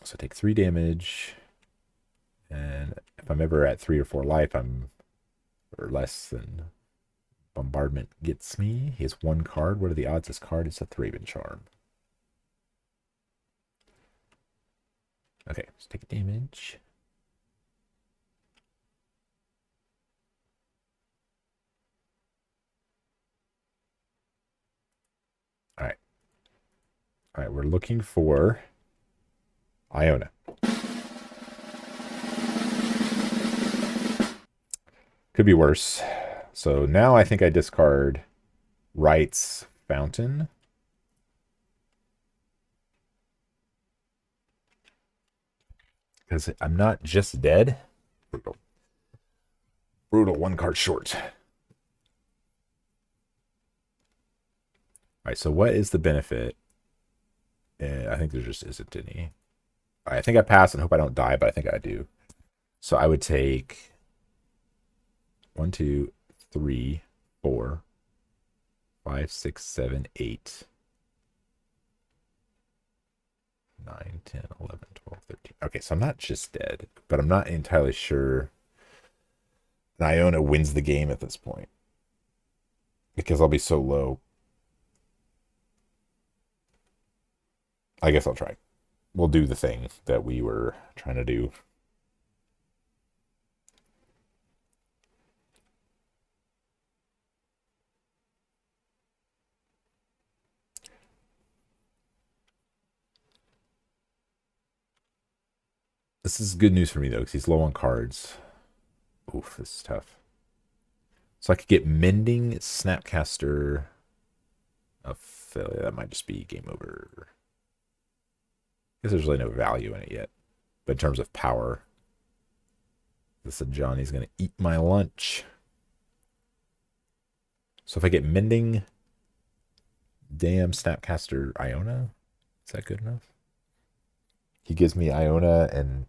So I take 3 damage. And if I'm ever at 3 or 4 life, or less than Bombardment gets me. He has 1 card. What are the odds this card is a Thraben Charm? Okay, let's take damage. All right, we're looking for Iona. Could be worse. So now I think I discard Wright's Fountain. Because I'm not just dead. Brutal 1 card short. All right, so what is the benefit? I think there just isn't any. All right, I think I pass and hope I don't die, but I think I do. So I would take 1, 2, 3, 4, 5, 6, 7, 8, 9, 10, 11, 12, 13. Okay, so I'm not just dead, but I'm not entirely sure Iona wins the game at this point because I'll be so low. I guess I'll try. We'll do the thing that we were trying to do. This is good news for me, though, because he's low on cards. Oof, this is tough. So I could get Mending, Snapcaster. A failure. That might just be game over. I guess there's really no value in it yet. But in terms of power, this is Johnny's going to eat my lunch. So if I get Mending, Damn, Snapcaster, Iona, is that good enough? He gives me Iona and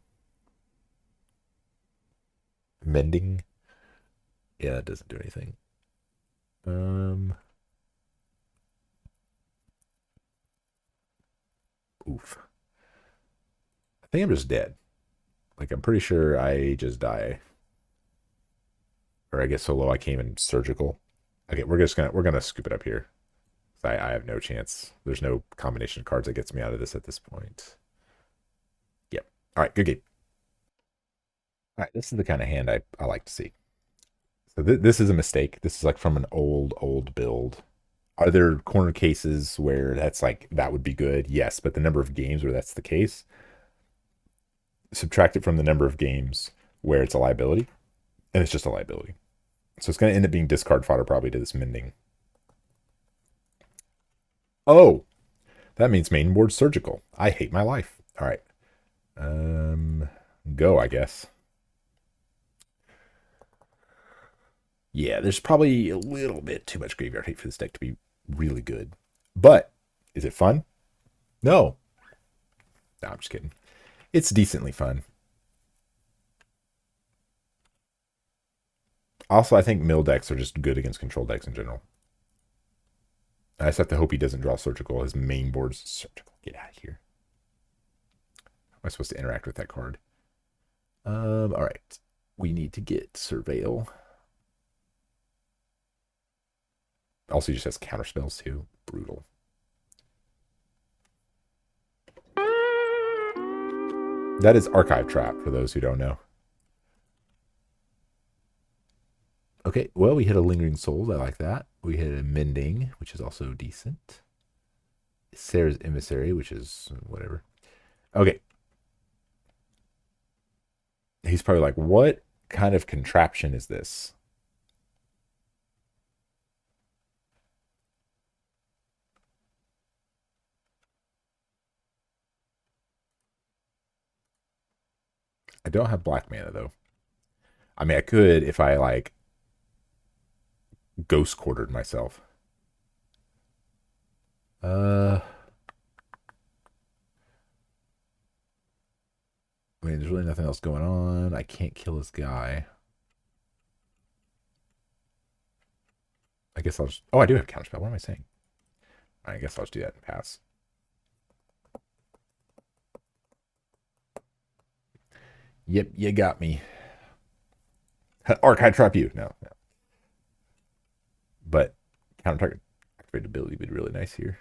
Mending. Yeah, it doesn't do anything. Oof. I think I'm just dead. Like, I'm pretty sure I just die. Or I get so low I came in surgical. Okay, we're gonna scoop it up here. I have no chance. There's no combination of cards that gets me out of this at this point. Yep. All right, good game. All right, this is the kind of hand I like to see. So this is a mistake. This is like from an old build. Are there corner cases where that's like that would be good? Yes, but the number of games where that's the case, subtract it from the number of games where it's a liability, and it's just a liability. So it's going to end up being discard fodder probably to this mending. Oh, that means main board surgical. I hate my life. All right. Go, I guess. Yeah, there's probably a little bit too much graveyard hate for this deck to be really good. But is it fun? No. No, I'm just kidding. It's decently fun. Also, I think mill decks are just good against control decks in general. I just have to hope he doesn't draw surgical. His main board's surgical. Get out of here. How am I supposed to interact with that card? All right. We need to get Surveil. Also, he just has counter spells too. Brutal. That is Archive Trap, for those who don't know. Okay, well, we hit a Lingering Souls. I like that. We hit a Mending, which is also decent. Sarah's Emissary, which is whatever. Okay. He's probably like, what kind of contraption is this? I don't have black mana, though. I mean, I could if I, like, ghost quartered myself. I mean, there's really nothing else going on. I can't kill this guy. I guess I'll just... Oh, I do have counterspell. What am I saying? I guess I'll just do that and pass. Yep, you got me. Archive Trap you. No. But counter target activated ability would be really nice here.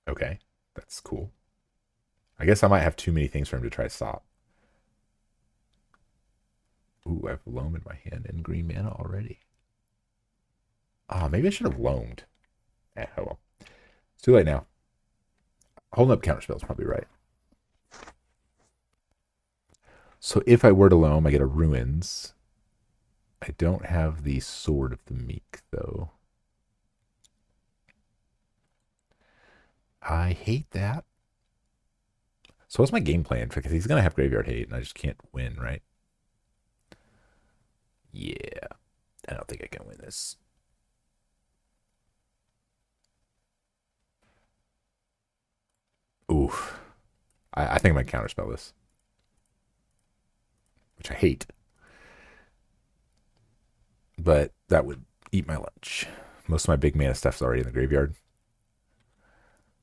Okay, that's cool. I guess I might have too many things for him to try to stop. Ooh, I have loam in my hand and green mana already. Maybe I should have loamed. Oh well. It's too late now. Holding up counterspell is probably right. So if I were to loam, I get a Ruins. I don't have the Sword of the Meek, though. I hate that. So what's my game plan? Because he's going to have Graveyard Hate, and I just can't win, right? Yeah. I don't think I can win this. Oof. I think I might counterspell this. Which I hate. But that would eat my lunch. Most of my big mana stuff's already in the graveyard.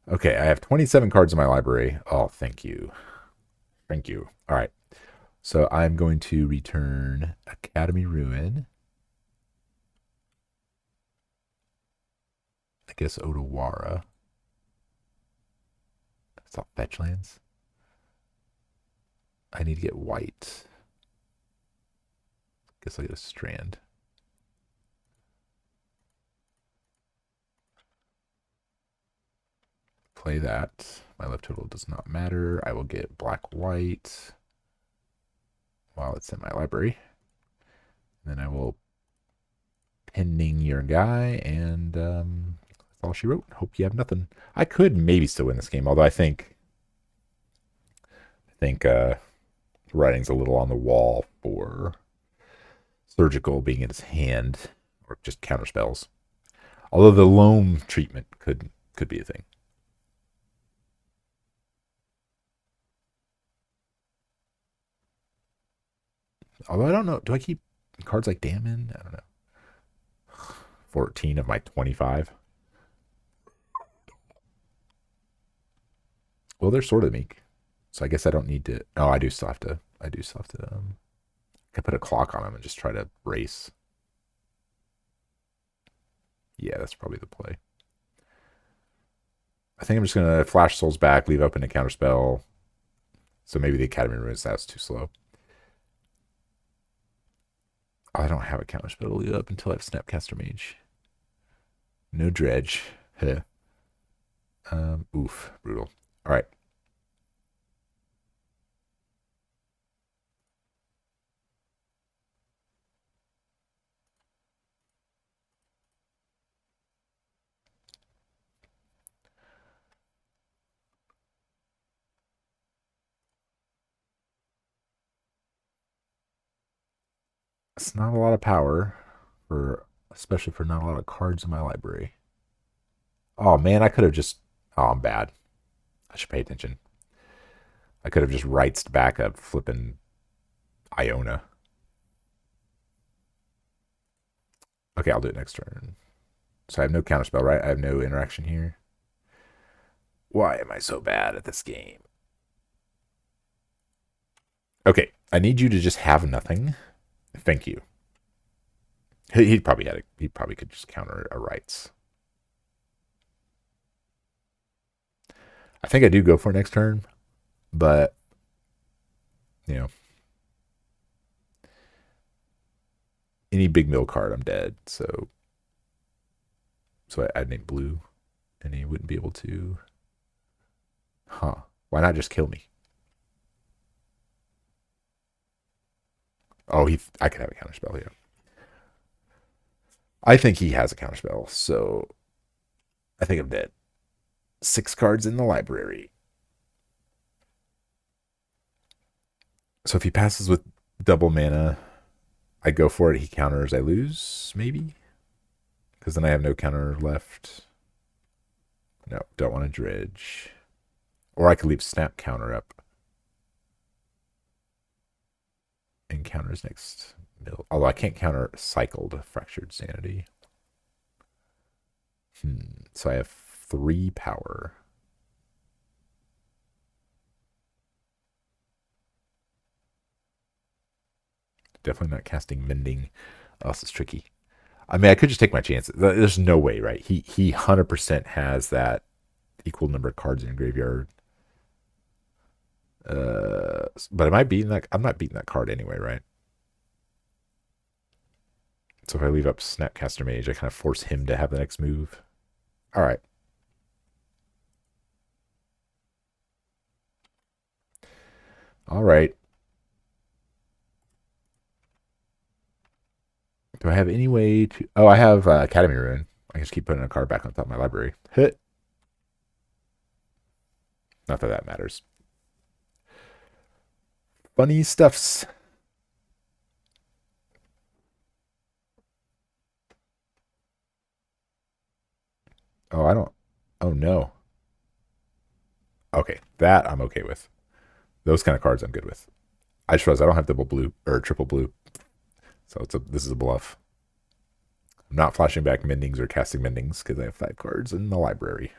Okay, I have 27 cards in my library. Oh, thank you. Thank you. All right. So I'm going to return Academy Ruin. I guess Odawara. It's all fetch lands. I need to get white. Guess I'll get a Strand. Play that. My left total does not matter. I will get black-white while it's in my library. Then I will pending your guy, and that's all she wrote. Hope you have nothing. I could maybe still win this game, although I think writing's a little on the wall for surgical being in his hand, or just counter spells. Although the loam treatment could be a thing. Although I don't know, do I keep cards like Damon? I don't know. 14 of my 25. Well, they're sort of meek, so I guess I don't need to. Oh, I do still have to. I can put a clock on them and just try to race. Yeah, that's probably the play. I think I'm just gonna flash souls back, leave open a counter spell. So maybe the Academy Ruins, that was too slow. I don't have a counter spell to leave up until I have Snapcaster Mage. No dredge. Oof, brutal. All right. It's not a lot of power especially for not a lot of cards in my library. Oh man, I could have just. Oh, I'm bad. I should pay attention. I could have just rightsed back a flipping Iona. Okay, I'll do it next turn. So I have no counterspell, right? I have no interaction here. Why am I so bad at this game? Okay, I need you to just have nothing. Thank you. He probably had he probably could just counter a rights. I think I do go for next turn, but you know, any big mill card, I'm dead. So I'd name blue, and he wouldn't be able to. Huh? Why not just kill me? Oh, I could have a counterspell here. I think he has a counterspell, so I think I'm dead. 6 cards in the library. So if he passes with double mana, I go for it. He counters, I lose, maybe? Because then I have no counter left. No, don't want to dredge. Or I could leave snap counter up. And counters next mill. Although I can't counter cycled fractured sanity. So I have 3 power. Definitely not casting mending. Oh, this is tricky. I mean, I could just take my chances. There's no way, right? He 100% has that equal number of cards in your graveyard. But am I beating that? I'm not beating that card anyway, right? So if I leave up Snapcaster Mage, I kind of force him to have the next move. All right. All right. Do I have any way to... Oh, I have Academy Rune. I can just keep putting a card back on top of my library. Hit. Not that that matters. Funny stuffs. Oh, I don't... Oh, no. Okay, that I'm okay with. Those kind of cards I'm good with. I just realized I don't have double blue or triple blue. So this is a bluff. I'm not flashing back mendings or casting mendings because I have 5 cards in the library.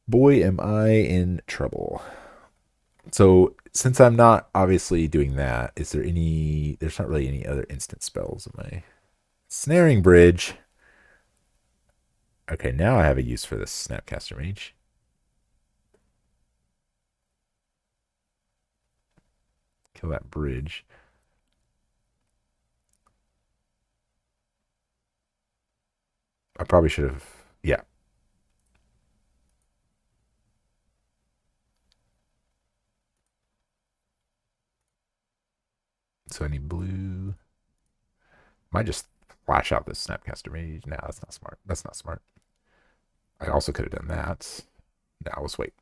Boy, am I in trouble. So since I'm not obviously doing that, is there any... There's not really any other instant spells in my... Snaring Bridge. Okay, now I have a use for this Snapcaster Mage. Kill that bridge. I probably should have... Yeah. So I need blue. Might just flash out this Snapcaster Mage. No, that's not smart. That's not smart. I also could have done that. Now let's wait.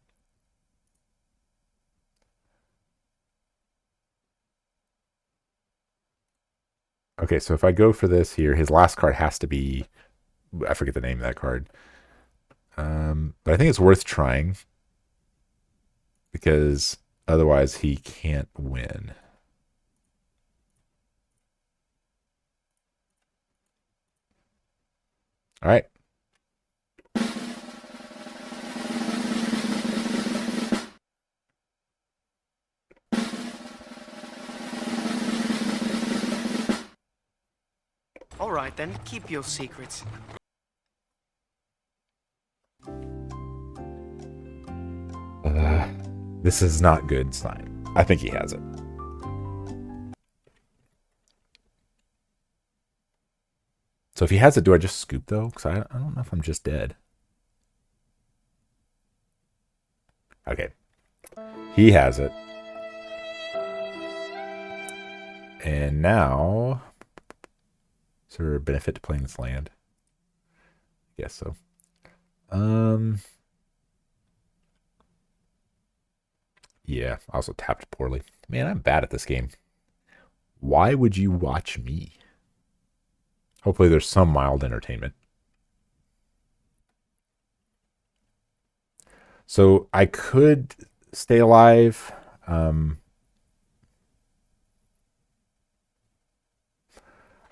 Okay, so if I go for this here, his last card has to be... I forget the name of that card. But I think it's worth trying. Because otherwise he can't win. All right. All right, then, keep your secrets. This is not good sign. I think he has it. So if he has it, do I just scoop though? Because I don't know if I'm just dead. Okay. He has it. And now, is there a benefit to playing this land? Guess so. Yeah, I also tapped poorly. Man, I'm bad at this game. Why would you watch me? Hopefully there's some mild entertainment. So I could stay alive. I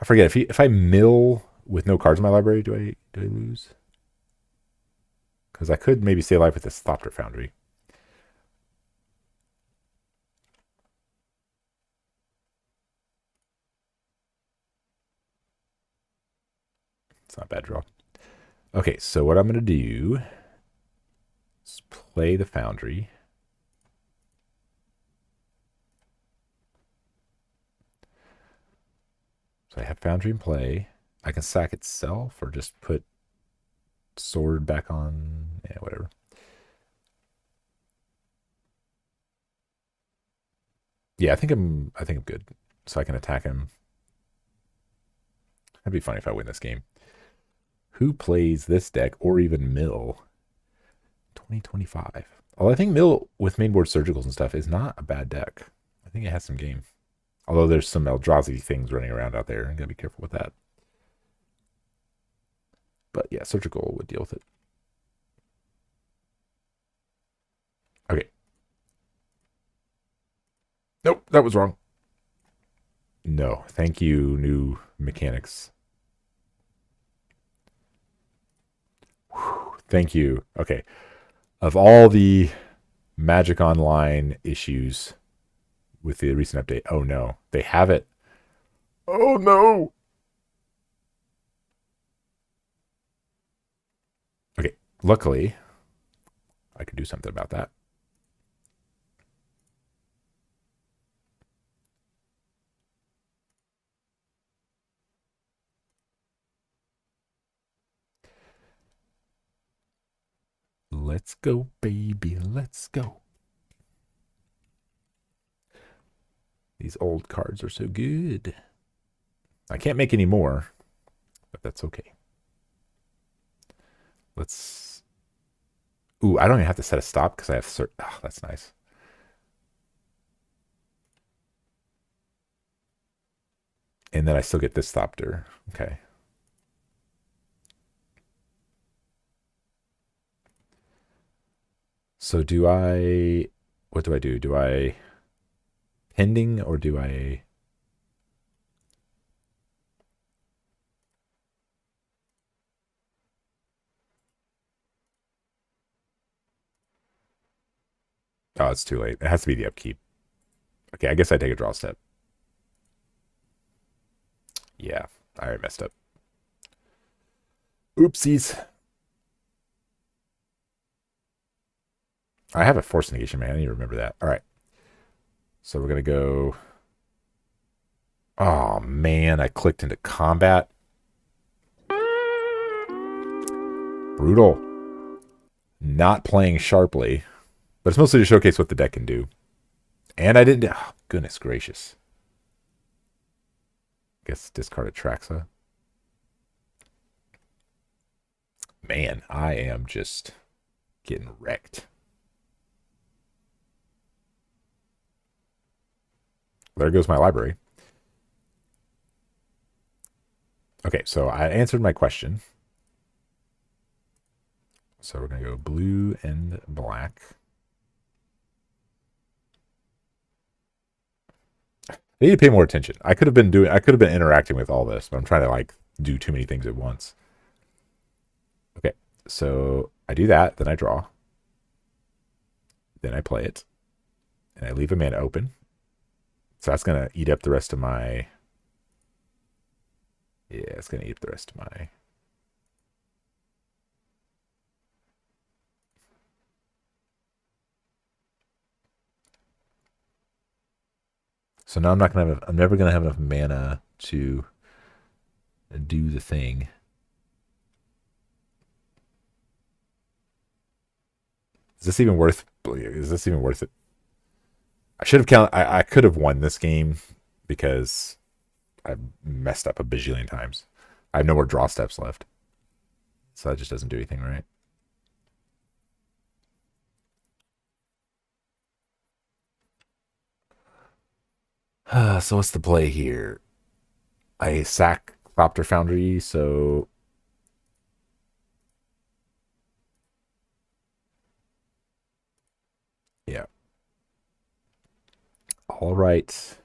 forget if I mill with no cards in my library, do I lose? Because I could maybe stay alive with this Thopter Foundry. It's not a bad draw. Okay, so what I'm going to do is play the Foundry. So I have Foundry in play. I can sack itself or just put sword back on. Yeah, whatever. Yeah, I think I'm good. So I can attack him. That'd be funny if I win this game. Who plays this deck or even mill? 2025. Although I think mill with mainboard surgicals and stuff is not a bad deck. I think it has some game. Although there's some Eldrazi things running around out there. You gotta be careful with that. But yeah, surgical would deal with it. Okay. Nope, that was wrong. No, thank you, new mechanics. Whew, thank you. Okay. Of all the Magic Online issues with the recent update, oh no, they have it. Oh no. Okay, luckily, I could do something about that. Let's go, baby. Let's go. These old cards are so good. I can't make any more, but that's okay. Let's... Ooh, I don't even have to set a stop because I have... Oh, that's nice. And then I still get this Thopter. Okay. So do I... What do I do? Do I... Pending or do I... Oh, it's too late. It has to be the upkeep. Okay, I guess I take a draw step. Yeah, I already messed up. Oopsies. I have a force negation, man. I need to remember that. All right. So we're going to go... Oh, man. I clicked into combat. Brutal. Not playing sharply. But it's mostly to showcase what the deck can do. And I didn't... Oh, goodness gracious. Guess discard Atraxa. Man, I am just getting wrecked. There goes my library. Okay, so I answered my question. So we're going to go blue and black. I need to pay more attention. I could have been interacting with all this, but I'm trying to like do too many things at once. Okay, so I do that, then I draw. Then I play it. And I leave a mana open. So that's going to eat up the rest of my... Yeah, it's going to eat up the rest of my... So now I'm never going to have enough mana to do the thing. this even worth? Is this even worth it? I should have counted. I could have won this game because I messed up a bajillion times. I have no more draw steps left, so that just doesn't do anything right. So what's the play here? I sack Copter Foundry, so yeah. All right.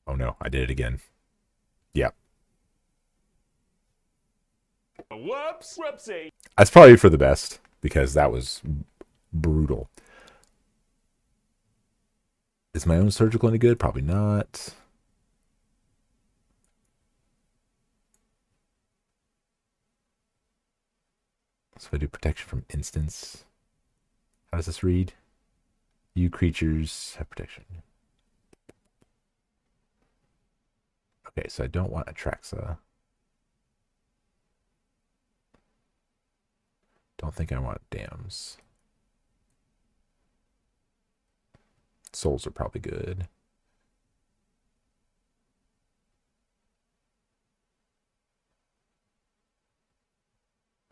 Oh no, I did it again. Yeah. Whoops. Whoopsie. That's probably for the best because that was brutal. Is my own surgical any good? Probably not. So I do protection from instance. How does this read? You creatures have protection. Okay, so I don't want Atraxa. Don't think I want dams. Souls are probably good.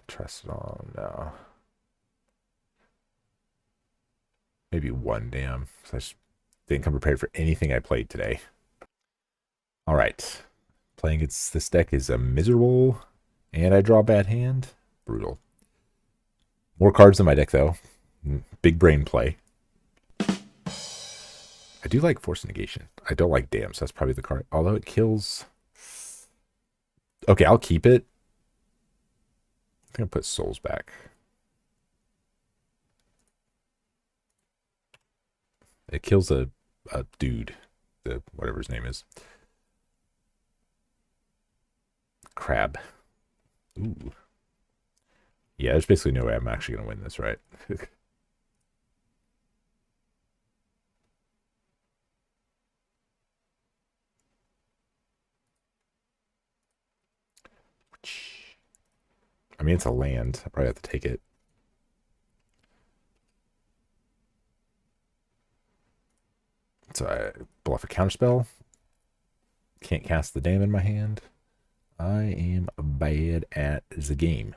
Trust it on, no. Maybe one dam. So I just didn't come prepared for anything I played today. All right. Playing against this deck is a miserable, and I draw a bad hand. Brutal. More cards in my deck, though. Big brain play. I do like Force Negation. I don't like Dams. That's probably the card. Although it kills... Okay, I'll keep it. I'm going to put Souls back. It kills a dude. Whatever his name is. Crab. Ooh. Yeah, there's basically no way I'm actually going to win this, right? I mean, it's a land. I probably have to take it. So I bluff a counterspell. Can't cast the dam in my hand. I am bad at the game.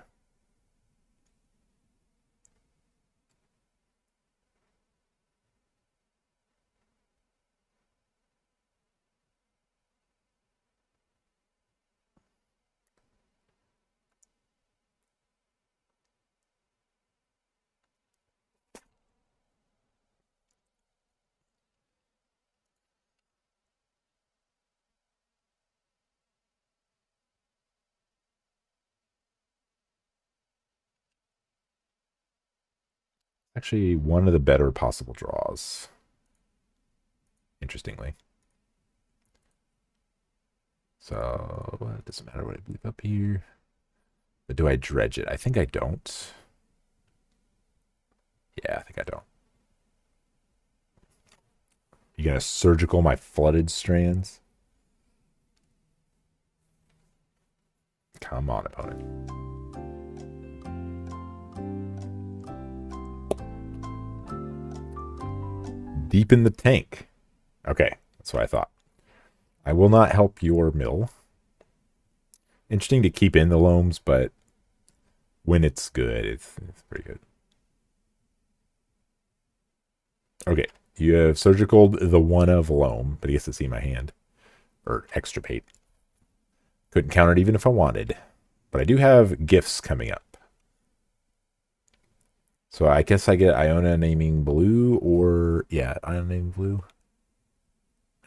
Actually, one of the better possible draws. Interestingly. So, it doesn't matter what I leave up here. But do I dredge it? I think I don't. Yeah, I think I don't. You gonna surgical my flooded strands? Come on, opponent. Deep in the tank. Okay, that's what I thought. I will not help your mill. Interesting to keep in the loams, but when it's good, it's pretty good. Okay, you have surgical the one of loam, but he has to see my hand. Or extirpate. Couldn't count it even if I wanted. But I do have gifts coming up. So I guess I get Iona naming blue or... Yeah, Iona naming blue.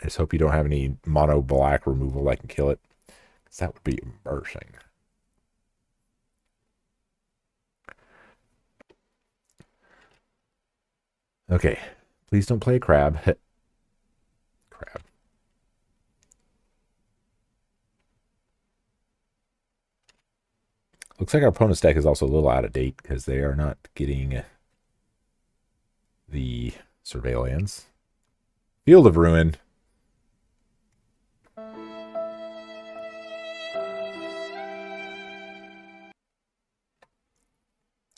I just hope you don't have any mono black removal that can kill it. Because that would be embarrassing. Okay. Please don't play a crab. Crab. Looks like our opponent's deck is also a little out of date because they are not getting the surveillance. Field of Ruin.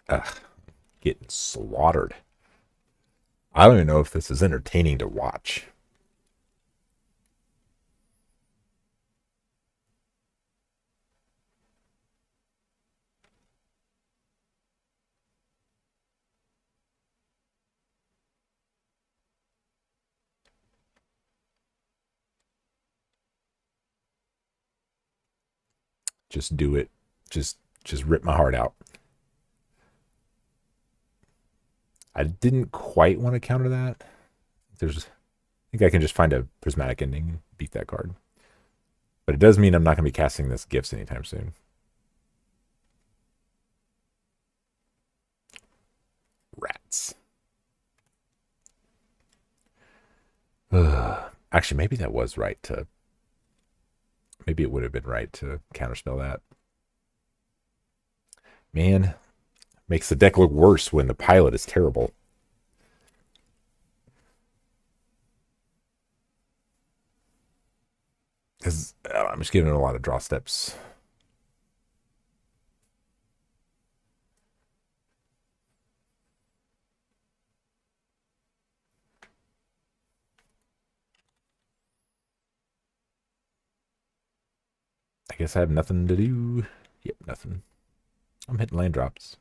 Ugh. getting slaughtered. I don't even know if this is entertaining to watch. Just do it. Just rip my heart out. I didn't quite want to counter that. I think I can just find a prismatic ending and beat that card. But it does mean I'm not going to be casting this Gifts anytime soon. Rats. Actually, maybe that was right to... Maybe it would have been right to counterspell that. Man, makes the deck look worse when the pilot is terrible. Because I'm just giving it a lot of draw steps. I guess I have nothing to do. Yep, nothing. I'm hitting land drops.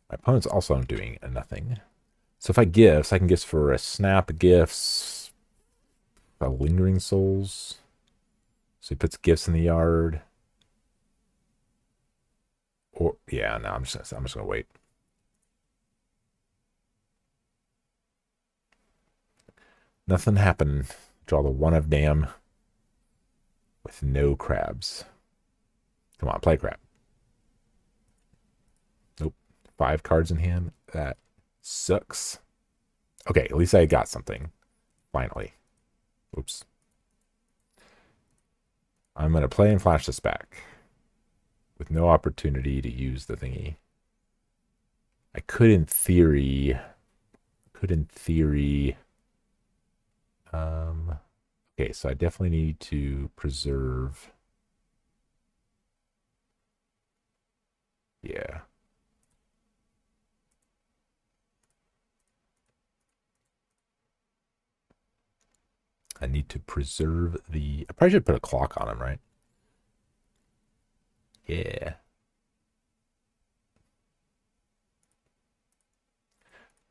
My opponent's also doing nothing. So if I gifts, I can gifts for a snap, gifts, a lingering souls. So he puts gifts in the yard. Or yeah, no, I'm just gonna wait. Nothing happened. Draw the one of damn with no crabs. Come on, play crab. Nope. 5 cards in hand. That sucks. Okay, at least I got something. Finally. Oops. I'm going to play and flash this back. With no opportunity to use the thingy. I could in theory... okay, so I definitely need to preserve... Yeah. I need to preserve the... I probably should put a clock on him, right? Yeah.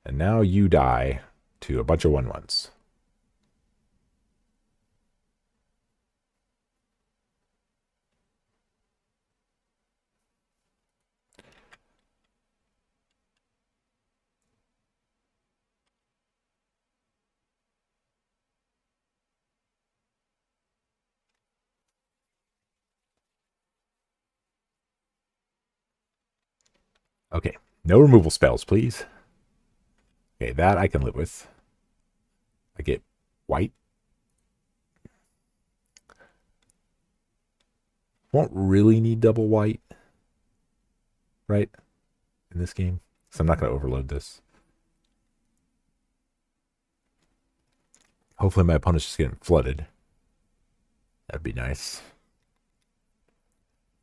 And now you die to a bunch of 1/1s. Okay, no removal spells, please. Okay, that I can live with. I get white. Won't really need double white, right? In this game. So I'm not going to overload this. Hopefully my opponent's just getting flooded. That'd be nice.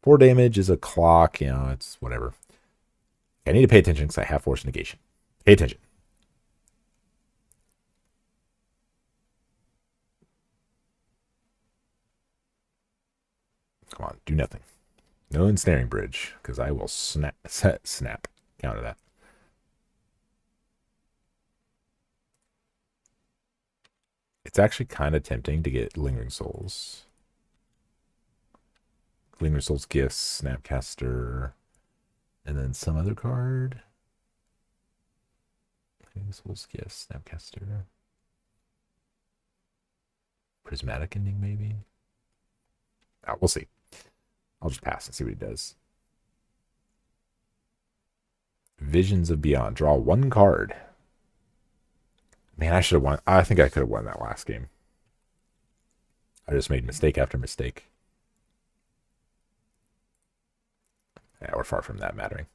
4 damage is a clock, you know, it's whatever. I need to pay attention because I have force negation. Pay attention. Come on, do nothing. No ensnaring bridge, because I will snap. Counter that. It's actually kind of tempting to get Lingering Souls. Lingering Souls Gifts, Snapcaster, and then some other card. Lingering Souls Gifts, Snapcaster. Prismatic Ending, maybe? Oh, we'll see. I'll just pass and see what he does. Visions of Beyond. Draw 1 card. Man, I should have won. I think I could have won that last game. I just made mistake after mistake. Yeah, we're far from that mattering.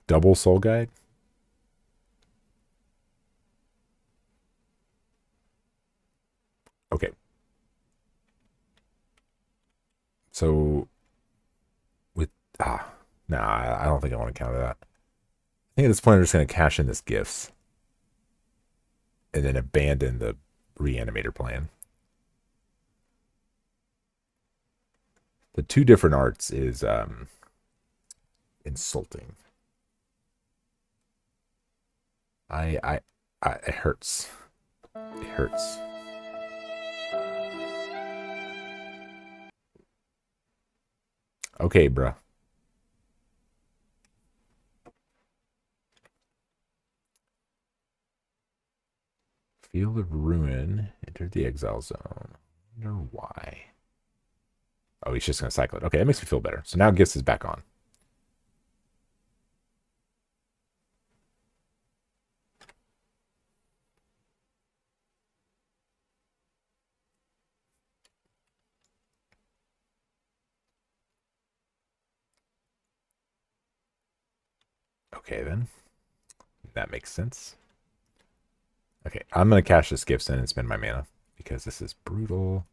Double Soul Guide? So with nah, I don't think I want to counter that. I think at this point I'm just gonna cash in this gifts and then abandon the reanimator plan. The two different arts is insulting. It hurts. It hurts. Okay, bruh. Field of Ruin. Entered the exile zone. I wonder why. Oh, he's just going to cycle it. Okay, that makes me feel better. So now Gifts is back on. Okay, then. That makes sense. Okay, I'm going to cash this Gifts in and spend my mana because this is brutal.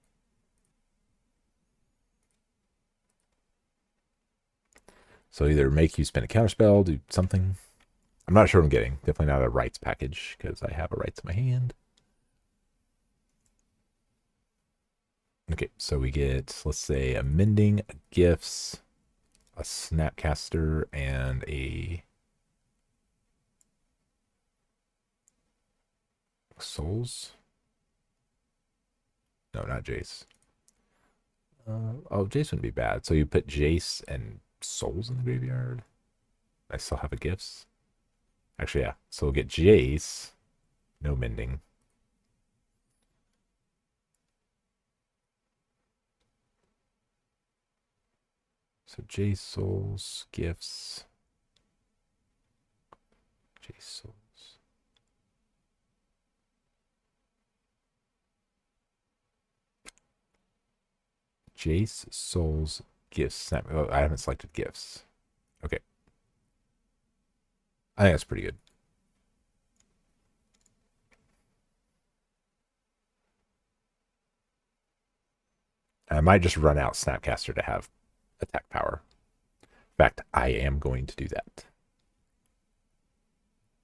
So either make you spend a counterspell, do something. I'm not sure what I'm getting. Definitely not a rights package because I have a rights in my hand. Okay, so we get, let's say, a Mending, a Gifts, a Snapcaster, and a Souls. No, not Jace. Oh, Jace wouldn't be bad. So you put Jace and Souls in the graveyard. I still have a Gifts. Actually, yeah. So we'll get Jace. No Mending. So Jace, Souls, Gifts. Jace, Souls. Jace, Souls, Gifts. Snap. Oh, I haven't selected Gifts. Okay. I think that's pretty good. I might just run out Snapcaster to have attack power. In fact, I am going to do that.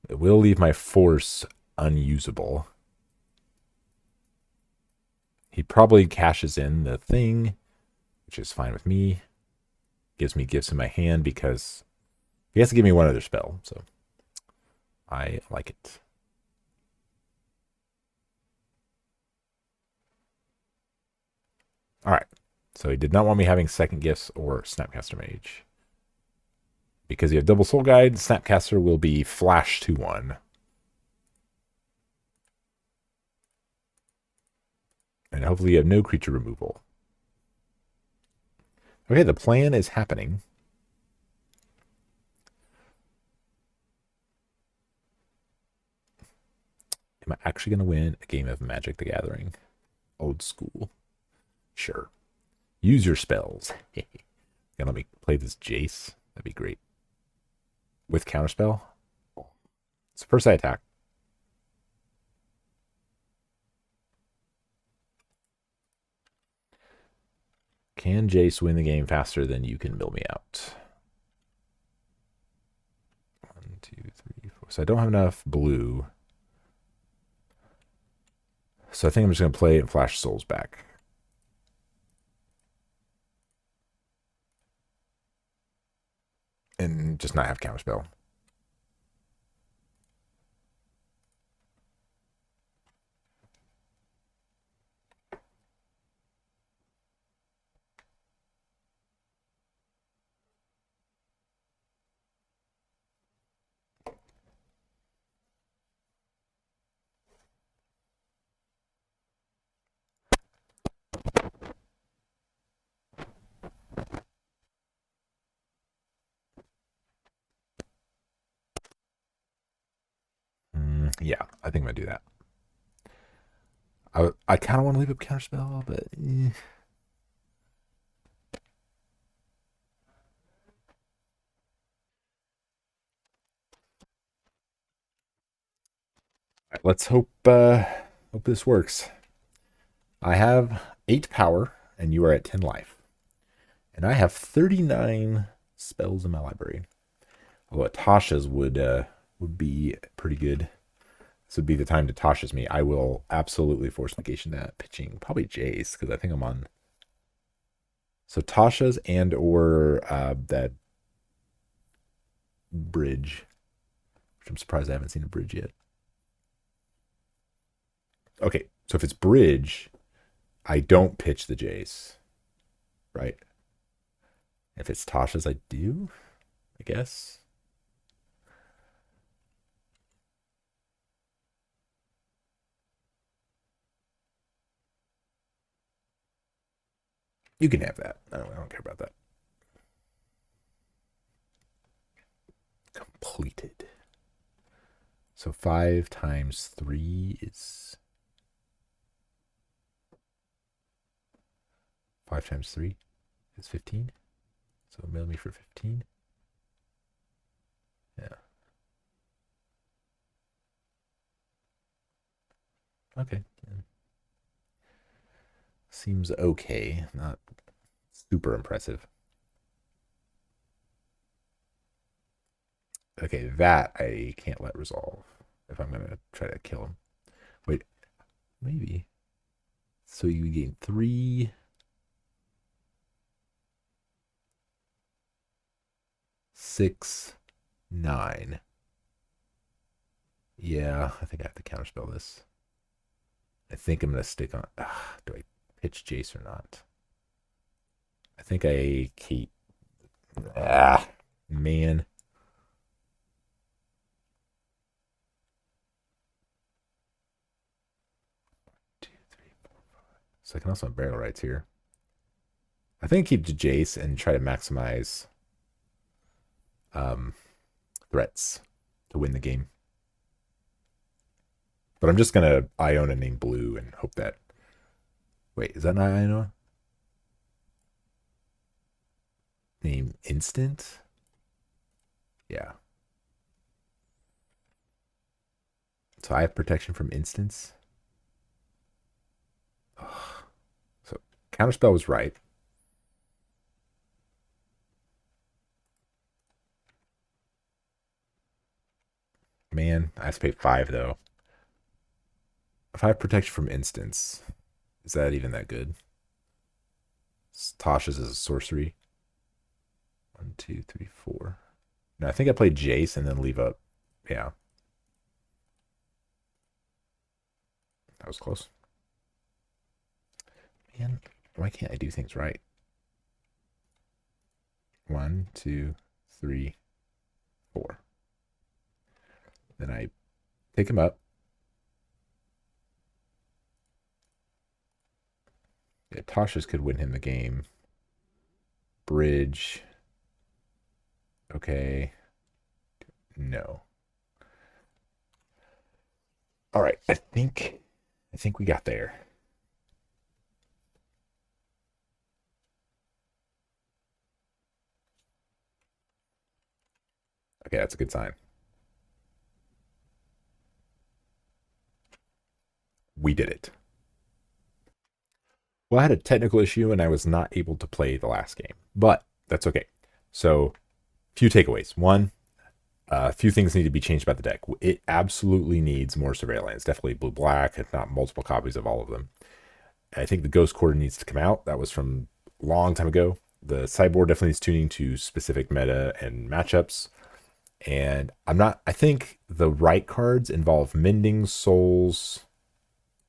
It will leave my force unusable. He probably cashes in the thing, which is fine with me. Gives me gifts in my hand because he has to give me one other spell. So I like it. All right. So he did not want me having second gifts or Snapcaster Mage. Because you have double soul guide, Snapcaster will be flash to 1. And hopefully you have no creature removal. Okay, the plan is happening. Am I actually going to win a game of Magic the Gathering? Old school. Sure. Use your spells. Yeah, let me play this Jace. That'd be great. With counterspell. So first I attack. Can Jace win the game faster than you can mill me out? 1, 2, 3, 4. So I don't have enough blue. So I think I'm just going to play and flash souls back. And just not have counterspell. Yeah, I think I'm going to do that. I kind of want to leave up counterspell, but right, let's hope this works. I have 8 power, and you are at 10 life. And I have 39 spells in my library. Although Tasha's would be pretty good. This would be the time to Tasha's me. I will absolutely force negation that. Pitching probably Jace, because I think I'm on. So Tasha's and or that bridge. Which I'm surprised I haven't seen a bridge yet. Okay, so if it's bridge, I don't pitch the Jace. Right? If it's Tasha's, I do, I guess. You can have that. I don't care about that. Completed. So 5 times 3 is 5 times 3 is 15. So mail me for 15. Yeah. Okay. Seems okay. Not super impressive. Okay, that I can't let resolve if I'm going to try to kill him. Wait, maybe. So you gain 3. 6, 9. Yeah, I think I have to counterspell this. I think I'm going to stick on... do I pitch Jace or not? I think I keep... man. So I can also have barrel rights here. I think I keep Jace and try to maximize threats to win the game. But I'm just going to Iona name blue and hope that... Wait, is that not Iona? Name instant? Yeah. So I have protection from instants. So counterspell was right. Man, I have to pay 5 though. If I have protection from instants, is that even that good? Tasha's is a sorcery. 1, 2, 3, 4. No, I think I played Jace and then leave up. Yeah. That was close. Man, why can't I do things right? 1, 2, 3, 4. Then I pick him up. Yeah, Tasha's could win him the game. Bridge. Okay. No. All right. I think we got there. Okay, that's a good sign. We did it. Well, I had a technical issue and I was not able to play the last game, but that's okay. So, few takeaways. One, a few things need to be changed about the deck. It absolutely needs more surveillance. Definitely blue-black, if not multiple copies of all of them. I think the Ghost Quarter needs to come out. That was from a long time ago. The sideboard definitely needs tuning to specific meta and matchups. And I think the right cards involve Mending, Souls,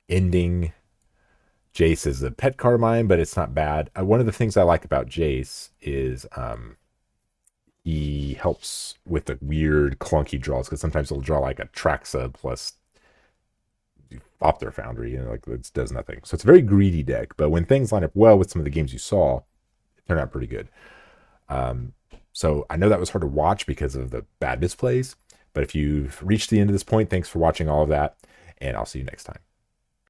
Ending. Jace is a pet card of mine, but it's not bad. One of the things I like about Jace is he helps with the weird clunky draws, because sometimes he'll draw like a Traxa plus Opter Foundry, like it does nothing. So it's a very greedy deck, but when things line up well with some of the games you saw, it turned out pretty good. So I know that was hard to watch because of the bad misplays, but if you've reached the end of this point, thanks for watching all of that, and I'll see you next time.